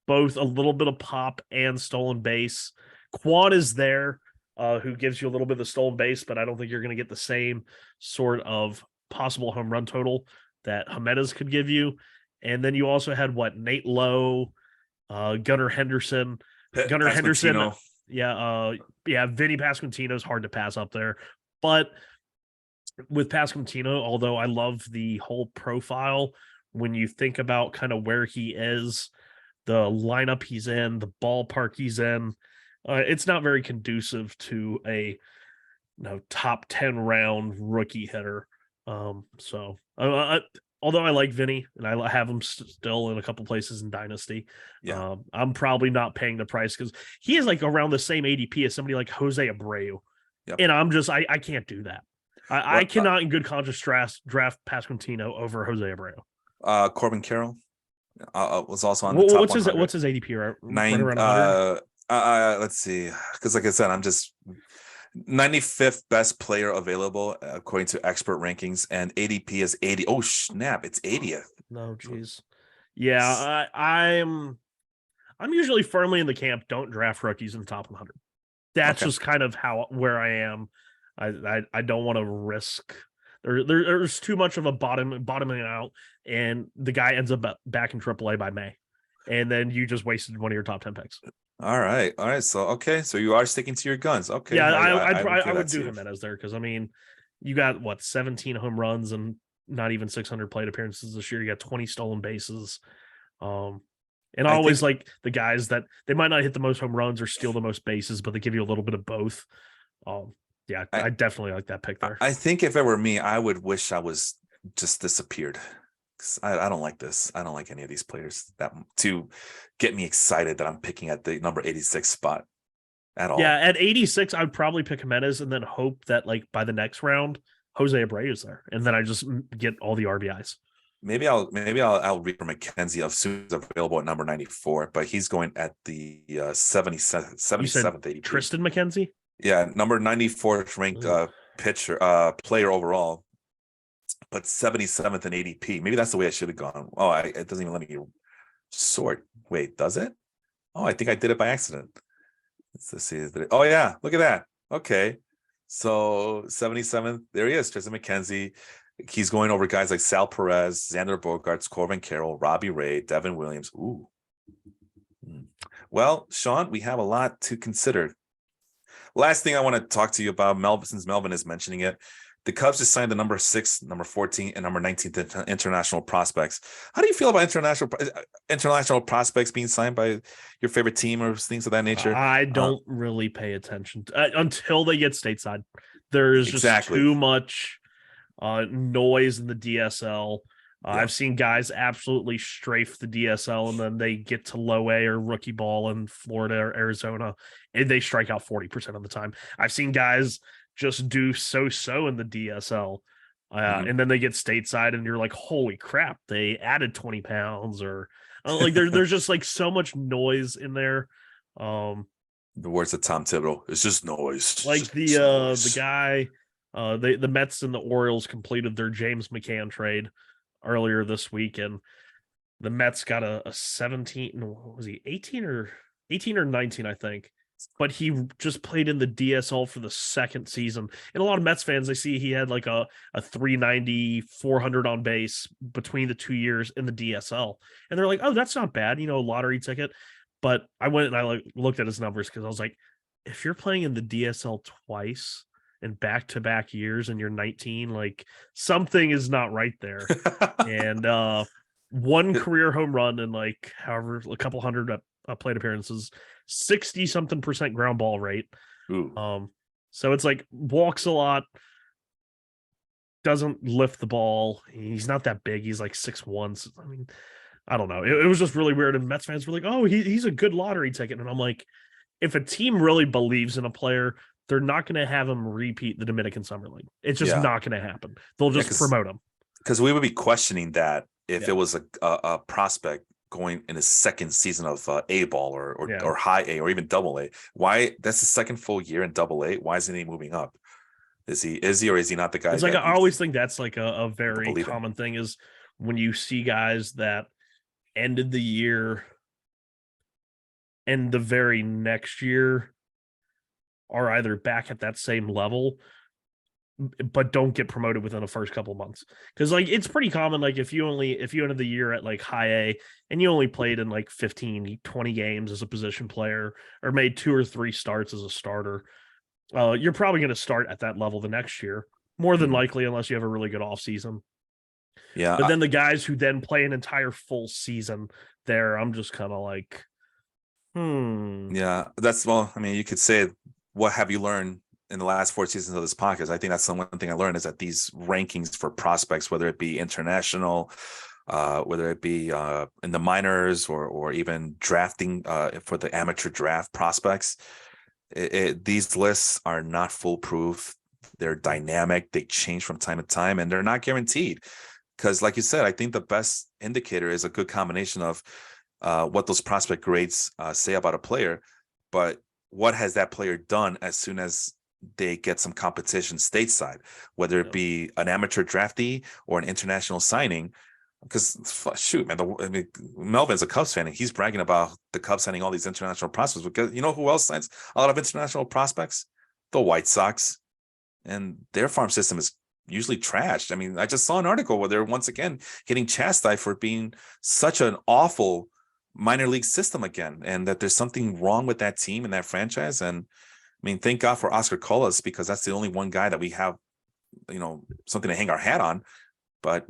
both a little bit of pop and stolen base. Quan is there, who gives you a little bit of stolen base, but I don't think you're going to get the same sort of possible home run total that Jimenez could give you. And then you also had Nate Lowe, Gunnar Henderson. Vinny Pasquantino is hard to pass up there. But with Pasquantino, although I love the whole profile, when you think about kind of where he is, the lineup he's in, the ballpark he's in, it's not very conducive to a top 10 round rookie hitter. Although I like Vinny and I have him still in a couple places in Dynasty, I'm probably not paying the price because he is like around the same ADP as somebody like Jose Abreu. And I'm just I can't do that. I cannot in good conscience draft Pasquantino over Jose Abreu. Corbin Carroll was also on the top 100. What's his ADP? Right around 100? Let's see, because like I said, I'm just 95th best player available according to expert rankings, and ADP is 80. Oh snap, it's 80th. No, geez. Yeah, I'm usually firmly in the camp. Don't draft rookies in the top 100. That's just kind of where I am. I don't want to risk. There's too much of a bottoming out, and the guy ends up back in AAA by May, and then you just wasted one of your top 10 picks. All right. So you are sticking to your guns. Okay. Yeah, I would do Jimenez there because you got 17 home runs and not even 600 plate appearances this year. You got 20 stolen bases. And I always like the guys that they might not hit the most home runs or steal the most bases, but they give you a little bit of both. I definitely like that pick there. I think if it were me, I would wish I was just disappeared. I don't like this. I don't like any of these players that to get me excited that I'm picking at the number 86 spot at all. Yeah, at 86, I'd probably pick Jimenez and then hope that by the next round, Jose Abreu is there, and then I just get all the RBIs. Maybe I'll read for McKenzie of soon as available at number 94, but he's going at the 77th ADP. Tristan McKenzie? Yeah, number 94th ranked player overall, but 77th in ADP. Maybe that's the way I should have gone. Oh, it doesn't even let me sort. Wait, does it? Oh, I think I did it by accident. Let's see. Oh, yeah. Look at that. Okay. So 77th. There he is, Tristan McKenzie. He's going over guys like Sal Perez, Xander Bogaerts, Corbin Carroll, Robbie Ray, Devin Williams. Ooh. Well, Sean, we have a lot to consider. Last thing I want to talk to you about, since Melvin is mentioning it, the Cubs just signed the number 6, number 14, and number 19 international prospects. How do you feel about international prospects being signed by your favorite team or things of that nature? I don't really pay attention until they get stateside. There's just too much noise in the DSL. Yeah. I've seen guys absolutely strafe the DSL and then they get to low A or rookie ball in Florida or Arizona and they strike out 40% of the time. I've seen guys just do so in the DSL. Mhm. And then they get stateside and you're like, holy crap, they added 20 pounds or like there's just like so much noise in there. Um, The words of Tom Thibodeau. It's just noise. It's like just the noise. guy, the Mets and the Orioles completed their James McCann trade earlier this week, and the Mets got a 17, what was he, 18 or 19, I think. But he just played in the DSL for the second season. And a lot of Mets fans, they see he had like a 390, 400 on base between the 2 years in the DSL. And they're like, oh, that's not bad, lottery ticket. But I went and I looked at his numbers because I was like, if you're playing in the DSL twice in back-to-back years and you're 19, like something is not right there. And one career home run and like however a couple hundred plate appearances, 60 something percent ground ball rate. Ooh. So it's like walks a lot, doesn't lift the ball. He's not that big. He's like 6'1". So, I mean, I don't know. It was just really weird. And Mets fans were like, "Oh, he's a good lottery ticket." And I'm like, if a team really believes in a player, they're not going to have him repeat the Dominican Summer League. It's just Yeah. not going to happen. They'll Yeah, just promote him. because we would be questioning that if Yeah. it was a prospect going in his second season of A ball Yeah. or high A or even double A. Why? That's his second full year in double A. Why isn't he moving up? Is he or is he not the guy It's like that I always think that's like a people very believe in? common thing is when you see guys that ended the year and the very next year are either back at that same level but don't get promoted within the first couple of months. Because like it's pretty common, like if you ended the year at like high A and you only played in like 15, 20 games as a position player or made 2 or 3 starts as a starter, you're probably going to start at that level the next year, more than Mhm. likely, unless you have a really good off season. Yeah, But then the guys who then play an entire full season there, I'm just kind of like, yeah. That's well. I mean, you could say, what have you learned in the last 4 seasons of this podcast? I think that's the one thing I learned is that these rankings for prospects, whether it be international, whether it be in the minors or even drafting for the amateur draft prospects, these lists are not foolproof. They're dynamic. They change from time to time, and they're not guaranteed. Because, like you said, I think the best indicator is a good combination of what those prospect grades say about a player, but what has that player done as soon as they get some competition stateside, whether it be an amateur draftee or an international signing. Because shoot, man, I mean, Melvin's a Cubs fan, and he's bragging about the Cubs signing all these international prospects. Because you know who else signs a lot of international prospects? The White Sox, and their farm system is usually trashed. I mean, I just saw an article where they're once again getting chastised for being such an awful minor league system again, and that there's something wrong with that team and that franchise. And I mean, thank God for Oscar Colas, because that's the only one guy that we have, something to hang our hat on. But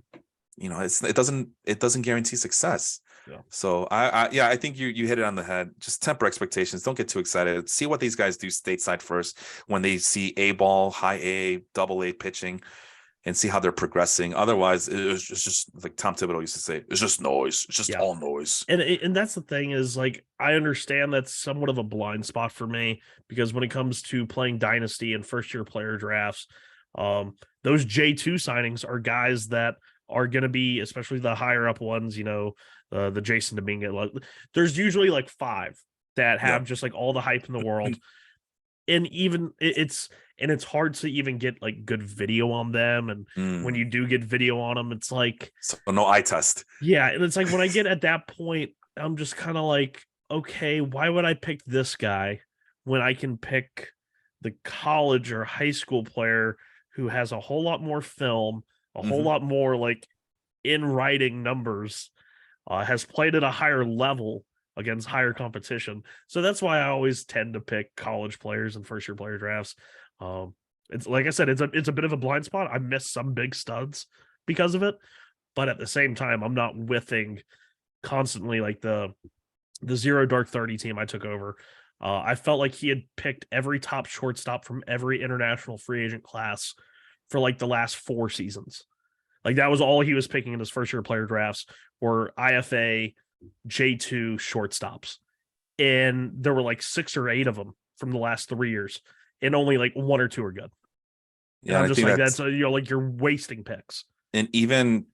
it doesn't guarantee success. yeah. So I think you hit it on the head. Just temper expectations. Don't get too excited. See what these guys do stateside first when they see A ball, high A, double A pitching, and see how they're progressing. Otherwise, it's just like Tom Thibodeau used to say, it's just noise. It's just Yeah. all noise. And that's the thing is like I understand that's somewhat of a blind spot for me because when it comes to playing dynasty and first year player drafts, those J2 signings are guys that are going to be, especially the higher up ones, the Jason Dominguez. There's usually like 5 that have Yep. just like all the hype in the world. And even it's hard to even get like good video on them. And when you do get video on them, it's like, So no eye test. yeah. And it's like when I get at that point, I'm just kind of like, okay, why would I pick this guy when I can pick the college or high school player who has a whole lot more film, a whole lot more like in writing numbers, has played at a higher level against higher competition. So that's why I always tend to pick college players and first year player drafts. It's like I said, it's a bit of a blind spot. I miss some big studs because of it, but at the same time, I'm not whiffing constantly like the Zero Dark 30 team I took over. I felt like he had picked every top shortstop from every international free agent class for like the last 4 seasons. Like that was all he was picking in his first year player drafts were IFA J2 shortstops. And there were like 6 or 8 of them from the last 3 years, and only like 1 or 2 are good. And Yeah, I'm I just think like, that's like you're wasting picks. and even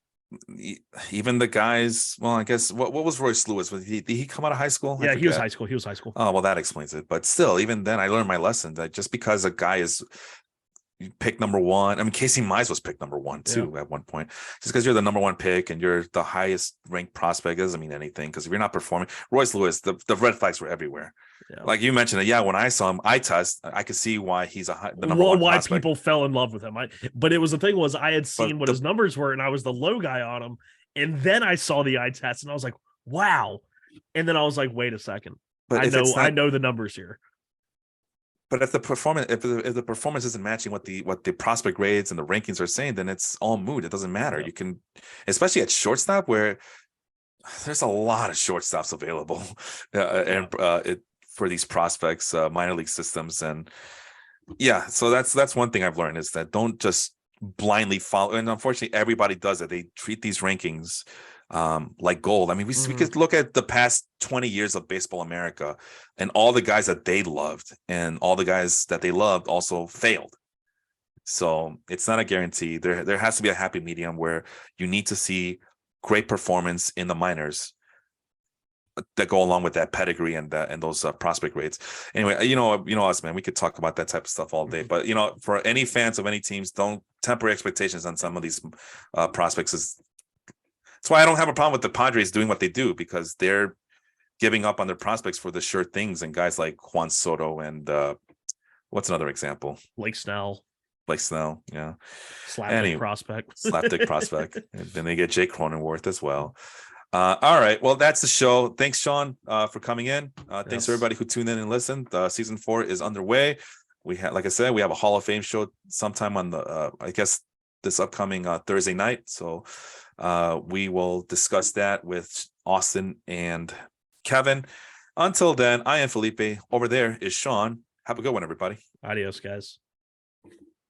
the guys. Well, I guess what was Royce Lewis? Did he come out of high school? I Yeah, he was forget. high school. He was high school. Oh well, that explains it. But still, even then, I learned my lesson that just because a guy is pick number one. I mean, Casey Mize was picked number one too at one point. Just because you're the number one pick and you're the highest ranked prospect doesn't mean anything. Because if you're not performing, Royce Lewis, the red flags were everywhere. Yeah. Like you mentioned it, yeah. When I saw him, I could see why he's the number one Why prospect. people fell in love with him. But it was the thing was I had seen what his numbers were, and I was the low guy on him. And then I saw the eye test, and I was like, wow. And then I was like, wait a second. But I know the numbers here. But if the performance isn't matching what the prospect grades and the rankings are saying, then it's all moot. It doesn't matter. You can, especially at shortstop, where there's a lot of shortstops available, for these prospects, minor league systems, and yeah. So that's one thing I've learned is that don't just blindly follow. And unfortunately, everybody does it. They treat these rankings like gold. I mean, we could look at the past 20 years of Baseball America and all the guys that they loved and all the guys that they loved also failed. So it's not a guarantee. There has to be a happy medium where you need to see great performance in the minors that go along with that pedigree and those prospect rates. Anyway, you know us, man, we could talk about that type of stuff all day, but for any fans of any teams, don't temper expectations on some of these prospects. That's why I don't have a problem with the Padres doing what they do, because they're giving up on their prospects for the sure things and guys like Juan Soto and what's another example? Blake Snell, yeah. slapdick prospect. And then they get Jake Cronenworth as well. All right, well, that's the show. Thanks, Sean, for coming in. Thanks to everybody who tuned in and listened. Season 4 is underway. We have, like I said, we have a Hall of Fame show sometime on the I guess this upcoming Thursday night. So we will discuss that with Austin and Kevin. Until then, I am Felipe. Over there is Sean. Have a good one, everybody. Adios, guys.